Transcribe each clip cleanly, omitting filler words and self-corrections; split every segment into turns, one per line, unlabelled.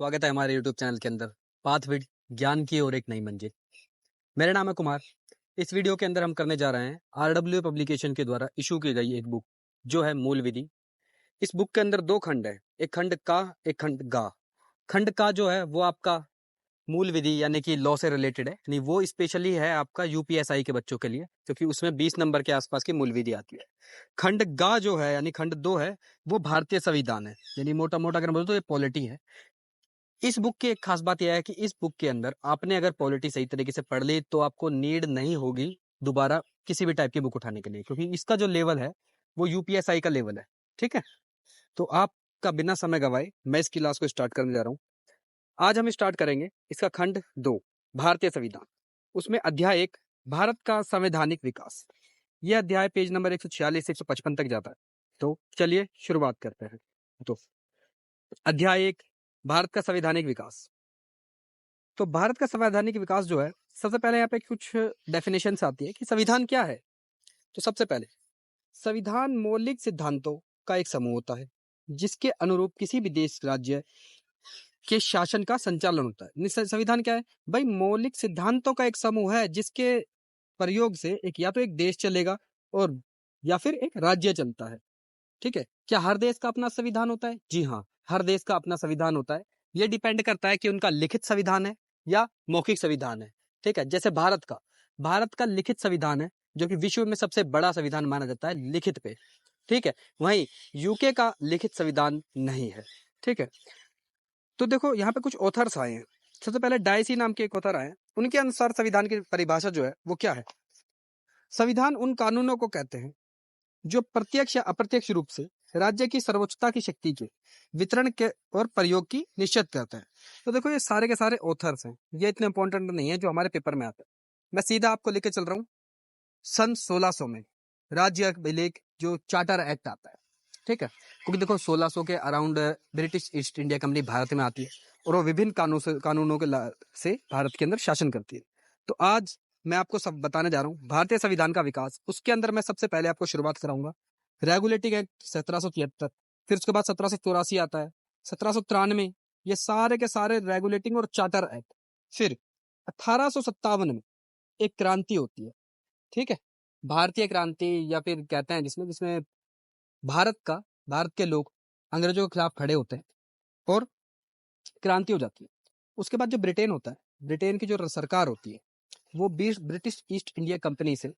स्वागत है हमारे YouTube चैनल के अंदर पाथविड ज्ञान की और एक नई मंजिल। मेरा नाम है कुमार। इस वीडियो के अंदर हम करने जा रहे हैं RW पब्लिकेशन के द्वारा इशू की गई एक बुक जो है मूल विधि। इस बुक के अंदर दो खंड है, एक खंड का, एक खंड गा। खंड का जो है वो आपका मूल विधि यानी कि लॉ से रिलेटेड है, यानी वो स्पेशली है आपका UPSI के बच्चों के लिए, क्योंकि उसमें 20 नंबर के आसपास की मूल विधि आती है। खंड गा जो है यानी खंड 2 है वो भारतीय संविधान है, यानी मोटा मोटा अगर बोलो तो ये पॉलिटी है। इस बुक की एक खास बात यह है कि इस बुक के अंदर आपने अगर पॉलिटी सही तरीके से पढ़ ली तो आपको नीड नहीं होगी दोबारा किसी भी टाइप की बुक उठाने के लिए, क्योंकि इसका जो लेवल है वो UPSI का लेवल है। ठीक है, तो आपका बिना समय गवाए मैं इस क्लास को स्टार्ट करने जा रहा हूँ। आज हम स्टार्ट करेंगे इसका खंड 2 भारतीय संविधान। उसमें अध्याय 1 भारत का संवैधानिक विकास। यह अध्याय पेज नंबर 146 से 155 तक जाता है। तो चलिए शुरुआत करते हैं। तो अध्याय 1 भारत का संवैधानिक विकास। तो भारत का संवैधानिक विकास जो है, सबसे पहले यहाँ पे कुछ डेफिनेशन आती है कि संविधान क्या है। तो सबसे पहले संविधान मौलिक सिद्धांतों का एक समूह होता है जिसके अनुरूप किसी भी देश राज्य के शासन का संचालन होता है। संविधान क्या है भाई? मौलिक सिद्धांतों का एक समूह है जिसके प्रयोग से एक या तो एक देश चलेगा और या फिर एक राज्य चलता है। ठीक है, क्या हर देश का अपना संविधान होता है? जी हाँ, हर देश का अपना संविधान होता है। यह डिपेंड करता है कि उनका लिखित संविधान है या मौखिक संविधान है। ठीक है, जैसे भारत का लिखित संविधान है जो कि विश्व में सबसे बड़ा संविधान माना जाता है लिखित पे। ठीक है, वहीं यूके का लिखित संविधान नहीं है। ठीक है, तो देखो यहाँ पे कुछ ऑथर्स आए हैं। सबसे पहले डायसी नाम के एक ऑथर आए हैं। उनके अनुसार संविधान की परिभाषा जो है वो क्या है? संविधान उन कानूनों को कहते हैं जो प्रत्यक्ष या अप्रत्यक्ष रूप से राज्य की सर्वोच्चता की शक्ति के वितरण के और प्रयोग की निश्चित करता है। तो देखो ये सारे के सारे ऑथर्स हैं, ये इतने इंपॉर्टेंट नहीं है जो हमारे पेपर में आता है। मैं सीधा आपको लेके चल रहा हूँ सन 1600 में राज्य अभिलेख जो चार्टर एक्ट आता है। ठीक है, क्योंकि देखो 1600 के around British east India company Bharat में आती है और वो विभिन्न कानूनों के से भारत के अंदर शासन करती है। तो आज मैं आपको सब बताने जा रहा हूँ भारतीय संविधान का विकास। उसके अंदर मैं सबसे पहले आपको शुरुआत कराऊंगा रेगुलेटिंग एक्ट 1773, फिर उसके बाद 1784 आता है, 1793, ये सारे के सारे रेगुलेटिंग और चार्टर एक्ट। फिर 1857 में एक क्रांति होती है। ठीक है, भारतीय क्रांति या फिर कहते हैं जिसमें भारत के लोग अंग्रेजों के खिलाफ खड़े होते हैं और क्रांति हो जाती है। उसके बाद जो ब्रिटेन होता है, ब्रिटेन की जो सरकार होती है वो ब्रिटिश ईस्ट इंडिया कंपनी से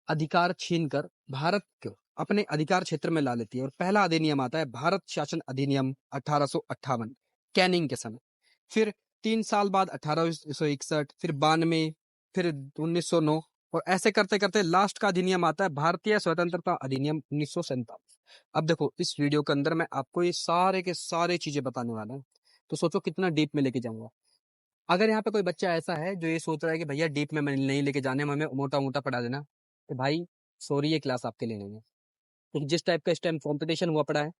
अधिकार छीनकर भारत को अपने अधिकार क्षेत्र में ला लेती है और पहला अधिनियम आता है भारत शासन अधिनियम 1858 कैनिंग के समय। फिर 3 साल बाद 1861, फिर 92, फिर 1909 और ऐसे करते करते लास्ट का अधिनियम आता है भारतीय स्वतंत्रता अधिनियम 1947। अब देखो इस वीडियो के अंदर मैं आपको ये सारे के सारे चीजें बताने वाला हूँ, तो सोचो कितना डीप में लेके जाऊंगा। अगर यहाँ पे कोई बच्चा ऐसा है जो ये सोच रहा है कि भैया डीप में नहीं लेके जाने, हमें मोटा मोटा पढ़ा देना, तो भाई सॉरी, ये क्लास आपके लिए नहीं है। क्योंकि जिस टाइप का इस टाइम कॉम्पिटिशन हुआ पड़ा है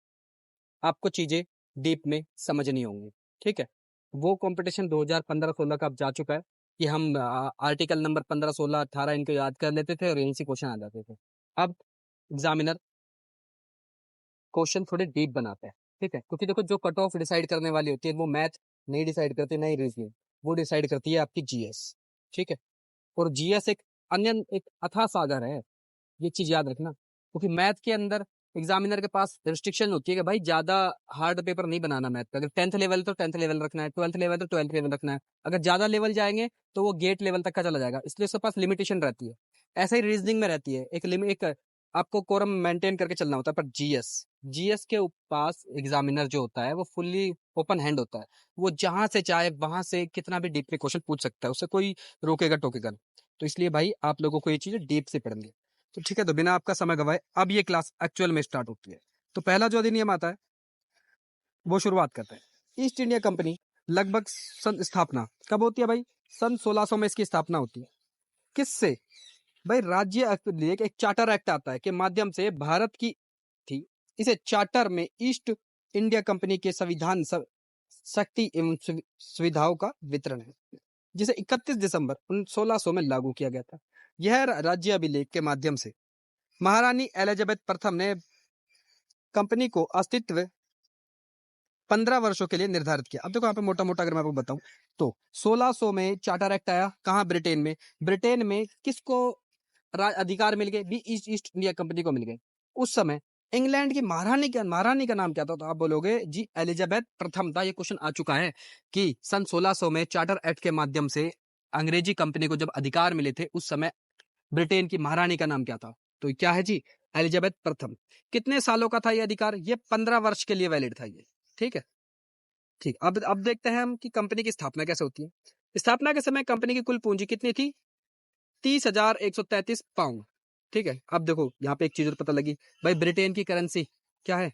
आपको चीजें डीप में समझनी होंगी। ठीक है, वो कंपटीशन 2015-16 का अब जा चुका है कि हम आर्टिकल नंबर 15, 16, 18 इनको याद कर लेते थे और यहीं से क्वेश्चन आ जाते थे। अब एग्जामिनर क्वेश्चन थोड़े डीप बनाते हैं। ठीक है, क्योंकि देखो जो कट ऑफ डिसाइड करने वाली होती है वो मैथ नहीं डिसाइड करती, नहीं रीजनिंग, वो डिसाइड करती है आपकी GS। ठीक है, और GS एक अथाह सागर है, ये चीज याद रखना। क्योंकि मैथ के अंदर एग्जामिनर के पास रिस्ट्रिक्शन होती है कि भाई ज्यादा हार्ड पेपर नहीं बनाना मैथ का। अगर 10th लेवल तो 10th लेवल रखना है, 12th लेवल तो 12th लेवल रखना है। अगर ज्यादा लेवल जाएंगे तो वो गेट लेवल तक का चला जाएगा, इसलिए उसके पास लिमिटेशन रहती है। ऐसे ही रीजनिंग में रहती है एक आपको कोरम मेंटेन करके चलना होता है। पर जीएस के पास एग्जामिनर जो होता है वो फुल्ली ओपन हैंड होता है, वो जहां से चाहे वहां से कितना भी डीप में क्वेश्चन पूछ सकता है, उससे कोई रोकेगा टोकेगा नहीं। तो इसलिए भाई आप लोगों को ये चीजें डीप से पढ़नी है। तो ठीक है, तो बिना आपका समय गवाए अब ये क्लास एक्चुअल में स्टार्ट होती है। तो पहला जो अधिनियम आता है वो शुरुआत करते हैं। ईस्ट इंडिया कंपनी लगभग स्थापना कब होती है भाई? सन 1600 में इसकी स्थापना होती है। किससे भाई? राज्य एक चार्टर एक्ट आता है के माध्यम से भारत की थी। इसे चार्टर में ईस्ट इंडिया कंपनी के संविधान शक्ति एवं सुविधाओं का वितरण है, जिसे 31 दिसंबर 1600 में लागू किया गया था। यह राज्य अभिलेख के माध्यम से महारानी एलिजाबेथ प्रथम ने कंपनी को अस्तित्व 15 वर्षों के लिए निर्धारित किया। अब देखो यहाँ पे मोटा मोटा अगर मैं आपको बताऊं तो 1600 में चार्टर एक्ट आया, कहाँ? ब्रिटेन में। ब्रिटेन में किसको अधिकार मिल गए? भी ईस्ट इंडिया कंपनी को मिल गए। उस समय इंग्लैंड की महारानी का नाम क्या था? तो आप बोलोगे जी एलिजाबेथ प्रथम था। ये क्वेश्चन आ चुका है कि सन 1600 में चार्टर एक्ट के माध्यम से अंग्रेजी कंपनी को जब अधिकार मिले थे, उस समय ब्रिटेन की महारानी का नाम क्या था? तो क्या है जी? एलिजाबेथ प्रथम। कितने सालों का था ये अधिकार? ये 15 वर्ष के लिए वैलिड था ये। ठीक है, ठीक। अब देखते हैं हम कि कंपनी की स्थापना कैसे होती है। स्थापना के समय कंपनी की कुल पूंजी कितनी थी? 30,133 पाउंड। ठीक है, अब देखो यहाँ पे एक चीज और पता लगी भाई, ब्रिटेन की करेंसी क्या है?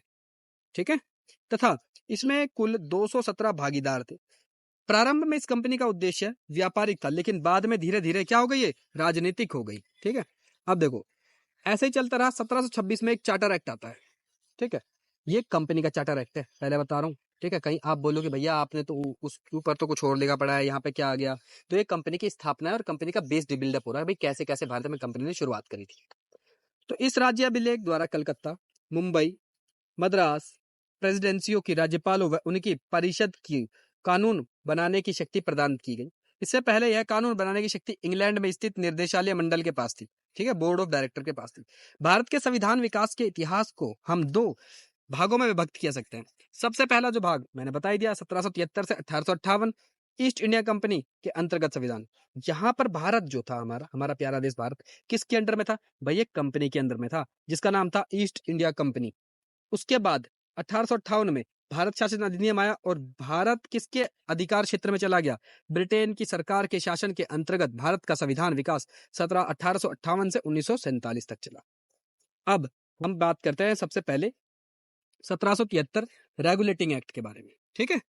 ठीक है, तथा इसमें कुल 217 भागीदार थे। प्रारंभ में इस कंपनी का उद्देश्य व्यापारिक था, लेकिन बाद में धीरे धीरे क्या हो गई? ये राजनीतिक हो गई। ठीक है, अब देखो ऐसे ही चलता रहा। 1726 में एक चार्टर एक्ट आता है। ठीक है, ये कंपनी का चार्टर एक्ट है, पहले बता रहा हूँ। ठीक है, कहीं आप बोलोगे भैया आपने तो उस ऊपर तो कुछ और लिखा पड़ा है, यहाँ पे क्या आ गया? तो ये कंपनी की स्थापना है और कंपनी का बेस बिल्डअप हो रहा है भाई, कैसे कैसे भारत में कंपनी ने शुरुआत करी थी। तो इस राज्य अभिलेख द्वारा कलकत्ता, मुंबई, मद्रास प्रेसिडेंसियों की राज्यपालों व उनकी परिषद की कानून बनाने की शक्ति प्रदान की गई। इससे पहले यह कानून बनाने की शक्ति इंग्लैंड में स्थित निर्देशालय मंडल के पास थी। ठीक है, बोर्ड ऑफ डायरेक्टर के पास थी। भारत के संविधान विकास के इतिहास को हम दो भागों में विभक्त किया सकते हैं। सबसे पहला जो भाग मैंने बता ही दिया, 1773 से 1858 ईस्ट इंडिया कंपनी के अंतर्गत संविधान। यहाँ पर भारत जो था, हमारा प्यारा देश भारत, किसके अंडर में था भाई? एक कंपनी के अंदर में था जिसका नाम था ईस्ट इंडिया कंपनी। उसके बाद 1858 में भारत शासन अधिनियम आया और भारत किसके अधिकार क्षेत्र में चला गया? ब्रिटेन की सरकार के शासन के अंतर्गत भारत का संविधान विकास 1858 से 1947 तक चला। अब हम बात करते हैं सबसे पहले 1773 रेगुलेटिंग एक्ट के बारे में। ठीक है,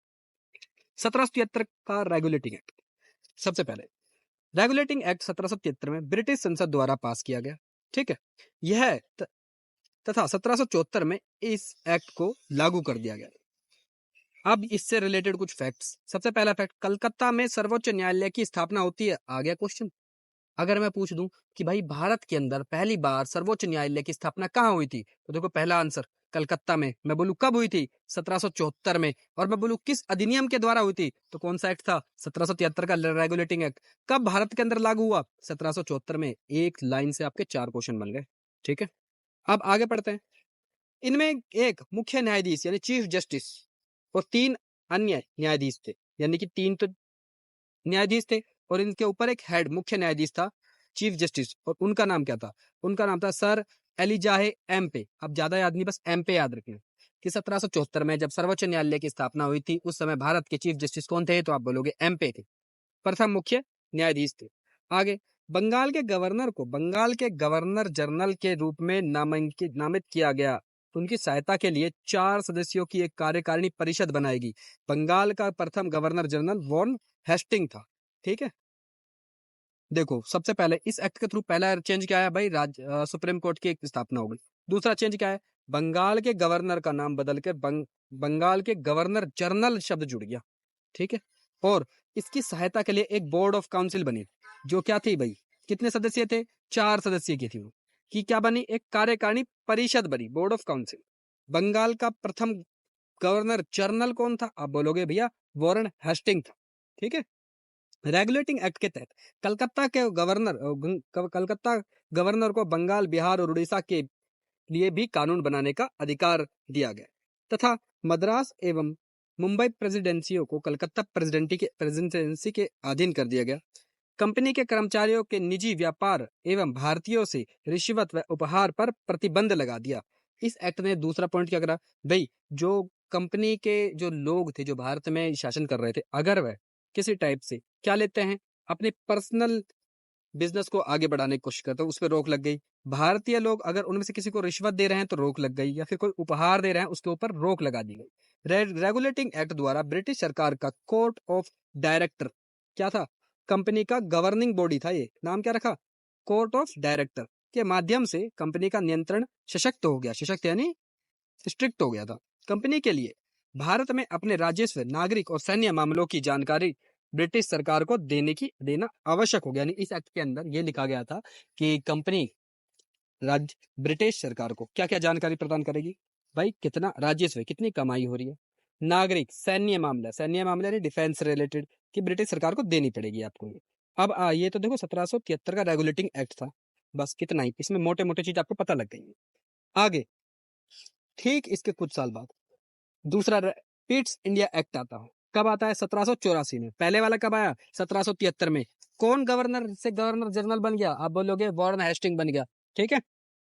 1773 का रेगुलेटिंग एक्ट। सबसे पहले रेगुलेटिंग एक्ट 1773 में ब्रिटिश संसद द्वारा पास किया गया। ठीक है, यह तथा 1774 में इस एक्ट को लागू कर दिया गया। अब इससे रिलेटेड कुछ फैक्ट्स। सबसे पहला फैक्ट, कलकत्ता में सर्वोच्च न्यायालय की स्थापना होती है। आ गया क्वेश्चन। अगर मैं पूछ दूं कि भाई भारत के अंदर पहली बार सर्वोच्च न्यायालय की स्थापना कहाँ हुई थी, तो देखो पहला आंसर कलकत्ता में। मैं बोलूं कब हुई थी? 1774 में। और मैं बोलूं किस अधिनियम के द्वारा हुई थी, तो कौन सा एक्ट था? 1773 का रेगुलेटिंग एक्ट। कब भारत के अंदर लागू हुआ? 1774 में। एक लाइन से आपके 4 क्वेश्चन बन गए। ठीक है, अब आगे पढ़ते हैं। इनमें एक मुख्य न्यायाधीश यानी चीफ जस्टिस और 3 अन्य न्यायाधीश थे, यानी कि 3 तो न्यायाधीश थे और इनके ऊपर एक हेड मुख्य न्यायाधीश था, चीफ जस्टिस। और उनका नाम क्या था? उनका नाम था सर एलिजाहे एम्पे। अब ज्यादा याद नहीं, बस एम्पे याद रखना कि 1774 में जब सर्वोच्च न्यायालय की स्थापना हुई थी, उस समय भारत के चीफ जस्टिस कौन थे? तो आप बोलोगे एम्पे थे, प्रथम मुख्य न्यायाधीश थे। आगे, बंगाल के गवर्नर को बंगाल के गवर्नर जनरल के रूप में नामित किया गया। उनकी सहायता के लिए 4 सदस्यों की एक कार्यकारिणी परिषद बनाएगी। बंगाल का प्रथम गवर्नर जनरल वॉन हेस्टिंग था। ठीक है, देखो सबसे पहले इस एक्ट के थ्रू पहला चेंज क्या है भाई? सुप्रीम कोर्ट की एक स्थापना हो गई। दूसरा चेंज क्या है? बंगाल के गवर्नर का नाम बदल के बंगाल के गवर्नर जनरल शब्द जुड़ गया। ठीक है, और इसकी सहायता के लिए एक बोर्ड ऑफ काउंसिल बनी, जो क्या थी भाई? कितने सदस्य थे? 4 सदस्य की थी वो। कि क्या बनी? एक कार्यकारिणी परिषद बनी, बोर्ड ऑफ काउंसिल। बंगाल का प्रथम गवर्नर जनरल कौन था? आप बोलोगे भैया वॉरेन हेस्टिंग था। ठीक है, रेगुलेटिंग एक्ट के तहत कलकत्ता गवर्नर को बंगाल, बिहार और उड़ीसा के लिए भी कानून बनाने का अधिकार दिया गया तथा मद्रास एवं मुंबई प्रेसिडेंसियों को कलकत्ता प्रेसिडेंसी के अधीन कर दिया गया। कंपनी के कर्मचारियों के निजी व्यापार एवं भारतीयों से रिश्वत व उपहार पर प्रतिबंध लगा दिया। इस एक्ट ने दूसरा पॉइंट क्या करा भाई? जो कंपनी के जो लोग थे, जो भारत में शासन कर रहे थे, अगर वह किसी टाइप से क्या लेते हैं, अपने पर्सनल बिजनेस को आगे बढ़ाने की कोशिश करते हैं, उस पर रोक लग गई। भारतीय लोग अगर उनमें से किसी को रिश्वत दे रहे हैं तो रोक लग गई, या फिर कोई उपहार दे रहे हैं उसके ऊपर रोक लगा दी गई। रेगुलेटिंग एक्ट द्वारा ब्रिटिश सरकार का कोर्ट ऑफ डायरेक्टर क्या था? कंपनी का गवर्निंग बॉडी था। ये नाम क्या रखा? कोर्ट ऑफ डायरेक्टर के माध्यम से कंपनी का नियंत्रण सशक्त हो गया। सशक्त यानी स्ट्रिक्ट हो गया था। कंपनी के लिए भारत में अपने राजस्व, नागरिक और सैन्य मामलों की जानकारी ब्रिटिश सरकार को देना आवश्यक हो गया। यानी इस एक्ट के अंदर ये लिखा गया था कि कंपनी ब्रिटिश सरकार को क्या क्या जानकारी प्रदान करेगी भाई? कितना राजस्व, कितनी कमाई हो रही है, नागरिक, सैन्य मामला यानी डिफेंस रिलेटेड कि ब्रिटिश सरकार को देनी पड़ेगी आपको ये। अब ये तो देखो 1773 का रेगुलेटिंग एक्ट था, बस कितना ही, इसमें मोटे मोटे चीज आपको पता लग गई है। आगे ठीक इसके कुछ साल बाद दूसरा पीट्स इंडिया एक्ट आता है। कब आता है? 1784 में। पहले वाला कब आया? 1773 में। कौन गवर्नर से गवर्नर जनरल बन गया? आप बोलोगे वॉरेन हेस्टिंग बन गया, ठीक है।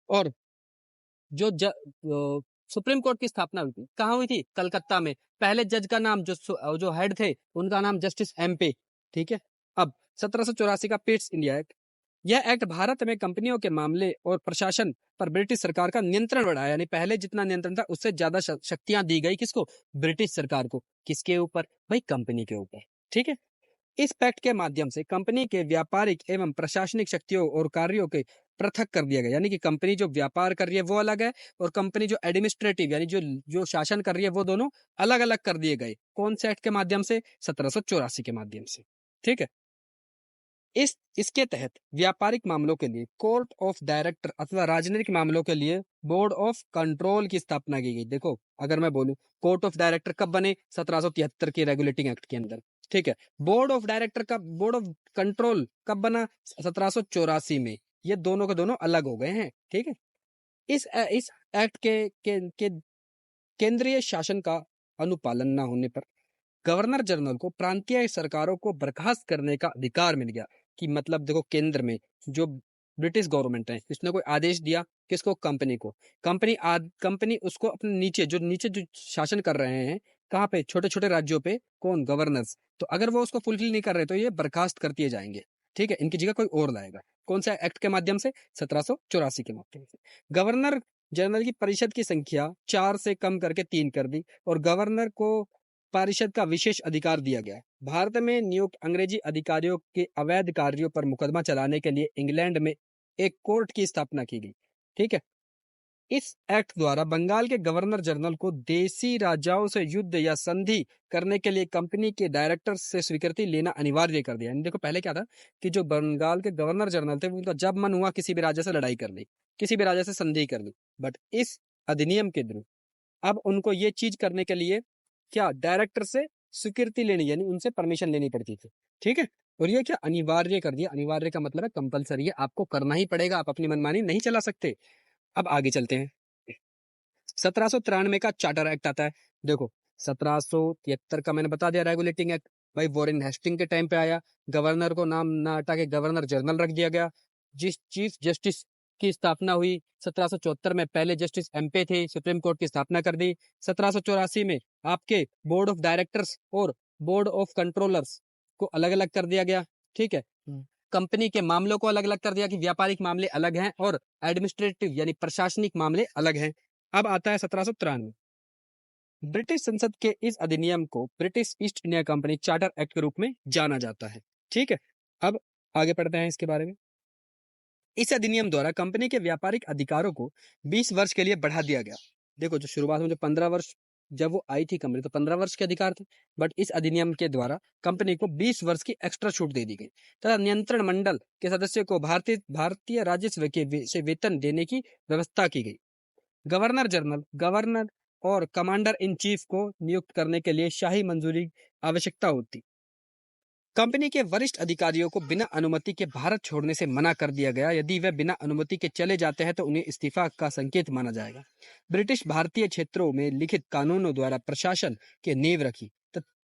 और जो सुप्रीम कोर्ट की स्थापना हुई थी, कहाँ हुई थी? कलकत्ता में। पहले जज का नाम जो हेड थे उनका नाम जस्टिस एमपे, ठीक है। अब 1784 का पीट्स इंडिया एक्ट, यह एक्ट भारत में कंपनियों के मामले और प्रशासन पर ब्रिटिश सरकार का नियंत्रण बढ़ाया, यानी पहले जितना नियंत्रण था उससे ज्यादा शक्तियां दी गई। किसको? ब्रिटिश सरकार को। किसके ऊपर? भाई कंपनी के ऊपर, ठीक है। इस पैक्ट के माध्यम से कंपनी के व्यापारिक एवं प्रशासनिक शक्तियों और कार्यों के पृथक कर दिया गया, यानी कि कंपनी जो व्यापार कर रही है वो अलग है और कंपनी जो एडमिनिस्ट्रेटिव यानी जो जो शासन कर रही है वो दोनों अलग अलग कर दिए गए। कौन से एक्ट के माध्यम से? 1784 के माध्यम से, ठीक है। इसके तहत व्यापारिक मामलों के लिए कोर्ट ऑफ डायरेक्टर अथवा राजनीतिक मामलों के लिए बोर्ड ऑफ कंट्रोल की स्थापना की गई। देखो अगर मैं बोलूं कोर्ट ऑफ डायरेक्टर कब बने? 1773 के रेगुलेटिंग एक्ट के अंदर, ठीक है। बोर्ड ऑफ डायरेक्टर का बोर्ड ऑफ कंट्रोल कब बना? 1784 में। ये दोनों के दोनों अलग हो गए हैं, ठीक है। इस एक्ट के केंद्रीय शासन का अनुपालन न होने पर गवर्नर जनरल को प्रांतीय सरकारों को बर्खास्त करने का अधिकार मिल गया। कि मतलब देखो केंद्र में जो ब्रिटिश गवर्नमेंट है इसने कोई आदेश दिया, किसको? कंपनी को। कंपनी उसको अपने नीचे जो शासन कर रहे हैं, कहाँ पे? छोटे छोटे राज्यों पे। कौन? गवर्नर्स। तो अगर वो उसको फुलफिल नहीं कर रहे तो ये बर्खास्त करते जाएंगे, ठीक है। इनकी जगह कोई और लाएगा। कौन सा एक्ट के माध्यम से? 1784 के माध्यम से। गवर्नर जनरल की परिषद की संख्या 4 से कम करके 3 कर दी और गवर्नर को परिषद का विशेष अधिकार दिया गया है। भारत में नियुक्त अंग्रेजी अधिकारियों के अवैध कार्यों पर मुकदमा चलाने के लिए इंग्लैंड में एक कोर्ट की स्थापना की गई, ठीक है। इस एक्ट द्वारा बंगाल के गवर्नर जनरल को देशी राजाओं से युद्ध या संधि करने के लिए कंपनी के डायरेक्टर से स्वीकृति लेना अनिवार्य कर दिया। देखो पहले क्या था कि जो बंगाल के गवर्नर जनरल थे उनका जब मन हुआ किसी भी राजा से लड़ाई कर ली, किसी भी राजा से संधि कर ली। बट इस अधिनियम के थ्रू अब उनको ये चीज करने के लिए क्या? डायरेक्टर से स्वीकृति लेनी, यानी उनसे परमिशन लेनी पड़ती थी, ठीक है। और ये क्या? अनिवार्य कर दिया। अनिवार्य का मतलब है कंपलसरी है, आपको करना ही पड़ेगा, आप अपनी मनमानी नहीं चला सकते। अब आगे चलते हैं। 1793 का चार्टर एक्ट आता है। देखो 1773 का मैंने बता दिया रेगुलेटिंग एक्ट, भाई वॉरेन हेस्टिंग के टाइम पे आया। गवर्नर को नाम ना हटा के गवर्नर जनरल रख दिया गया। जिस चीफ जस्टिस की स्थापना हुई 1774 में, पहले जस्टिस एमपे थे, सुप्रीम कोर्ट की स्थापना कर दी। 1784 में आपके बोर्ड ऑफ डायरेक्टर्स और बोर्ड ऑफ कंट्रोलर्स को अलग अलग कर दिया गया, ठीक है। कंपनी के मामलों को अलग अलग कर दिया कि व्यापारिक मामले अलग हैं और एडमिनिस्ट्रेटिव यानी प्रशासनिक मामले अलग हैं। अब आता है 1793। ब्रिटिश संसद के इस अधिनियम को British east India company charter act के रूप में जाना जाता है, ठीक है। अब आगे पढ़ते हैं इसके बारे में। इस अधिनियम द्वारा कंपनी के व्यापारिक अधिकारों को 20 वर्ष के लिए बढ़ा दिया गया। देखो जो शुरुआत में जो 15 वर्ष जब वो आई थी कंपनी तो 15 वर्ष के अधिकार थे, बट इस अधिनियम के द्वारा कंपनी को 20 वर्ष की एक्स्ट्रा छूट दे दी गई तथा नियंत्रण मंडल के सदस्यों को भारतीय राजस्व से वेतन देने की व्यवस्था की गई। गवर्नर और कमांडर इन चीफ को नियुक्त करने के लिए शाही मंजूरी आवश्यकता होती। कंपनी के वरिष्ठ अधिकारियों को बिना अनुमति के भारत छोड़ने से मना कर दिया गया। यदि वे बिना अनुमति के चले जाते हैं तो उन्हें इस्तीफा का संकेत माना जाएगा। ब्रिटिश भारतीय क्षेत्रों में लिखित कानूनों द्वारा प्रशासन के नींव रखी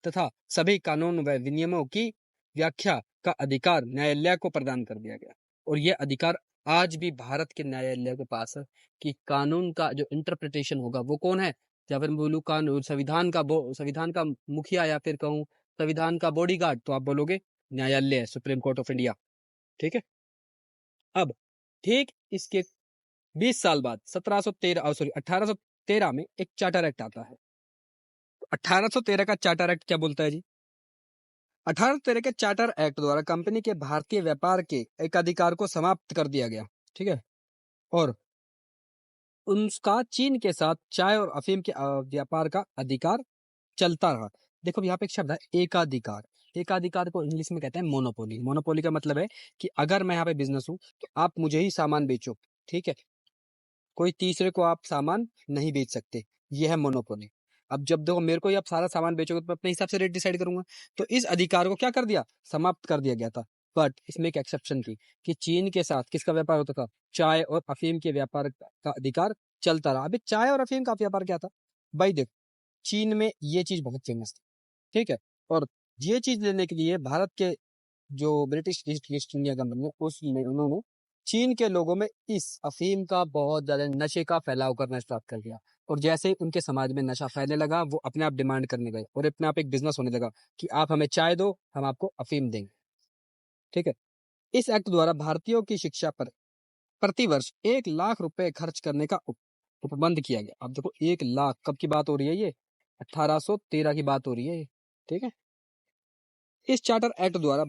तथा सभी कानून व विनियमों की व्याख्या का अधिकार न्यायालय को प्रदान कर दिया गया। और यह अधिकार आज भी भारत के न्यायालय के पास है कि कानून का जो इंटरप्रिटेशन होगा वो कौन है? या फिर बोलूं कानून संविधान का मुखिया या फिर कहूं संविधान का बॉडीगार्ड, तो आप बोलोगे न्यायालय है, सुप्रीम कोर्ट ऑफ इंडिया, ठीक है। अब ठीक इसके 20 साल बाद 1813 में एक चार्टर एक्ट आता है। 1813 का चार्टर एक्ट क्या बोलता है जी? 1813 के चार्टर एक्ट द्वारा कंपनी के भारतीय व्यापार के एक अधिकार को समाप्त कर दिया गया, ठीक है। और उनका चीन के साथ चाय और अफीम के व्यापार का अधिकार चलता रहा। देखो यहाँ पे एक शब्द है एकाधिकार। एकाधिकार को इंग्लिश में कहते हैं मोनोपोली। मोनोपोली का मतलब है कि अगर मैं यहाँ पे बिजनेस हूँ तो आप मुझे ही सामान बेचो, ठीक है। कोई तीसरे को आप सामान नहीं बेच सकते, यह है मोनोपोली। अब जब देखो मेरे को ही आप सारा सामान बेचोगे तो मैं अपने हिसाब से रेट डिसाइड करूंगा। तो इस अधिकार को क्या कर दिया, समाप्त कर दिया गया था। बट इसमें एक एक्सेप्शन थी कि चीन के साथ किसका व्यापार होता था, चाय और अफीम के व्यापार का अधिकार चलता रहा। अभी चाय और अफीम का व्यापार क्या था भाई, देखो चीन में ये चीज बहुत फेमस थी, ठीक है। और ये चीज लेने के लिए भारत के जो ब्रिटिश ईस्ट इंडिया कंपनी है उसने उन्होंने चीन के लोगों में इस अफीम का बहुत ज्यादा नशे का फैलाव करना स्टार्ट कर दिया। और जैसे ही उनके समाज में नशा फैलने लगा वो अपने आप डिमांड करने गए और अपने आप एक बिजनेस होने लगा कि आप हमें चाय दो, हम आपको अफीम देंगे, ठीक है। इस एक्ट द्वारा भारतीयों की शिक्षा पर प्रतिवर्ष 1 लाख रुपए खर्च करने का उपबंध किया गया। अब देखो 1 लाख कब की बात हो रही है, ये 1813 की बात हो रही है, ठीक है। इस चार्टर एक्ट द्वारा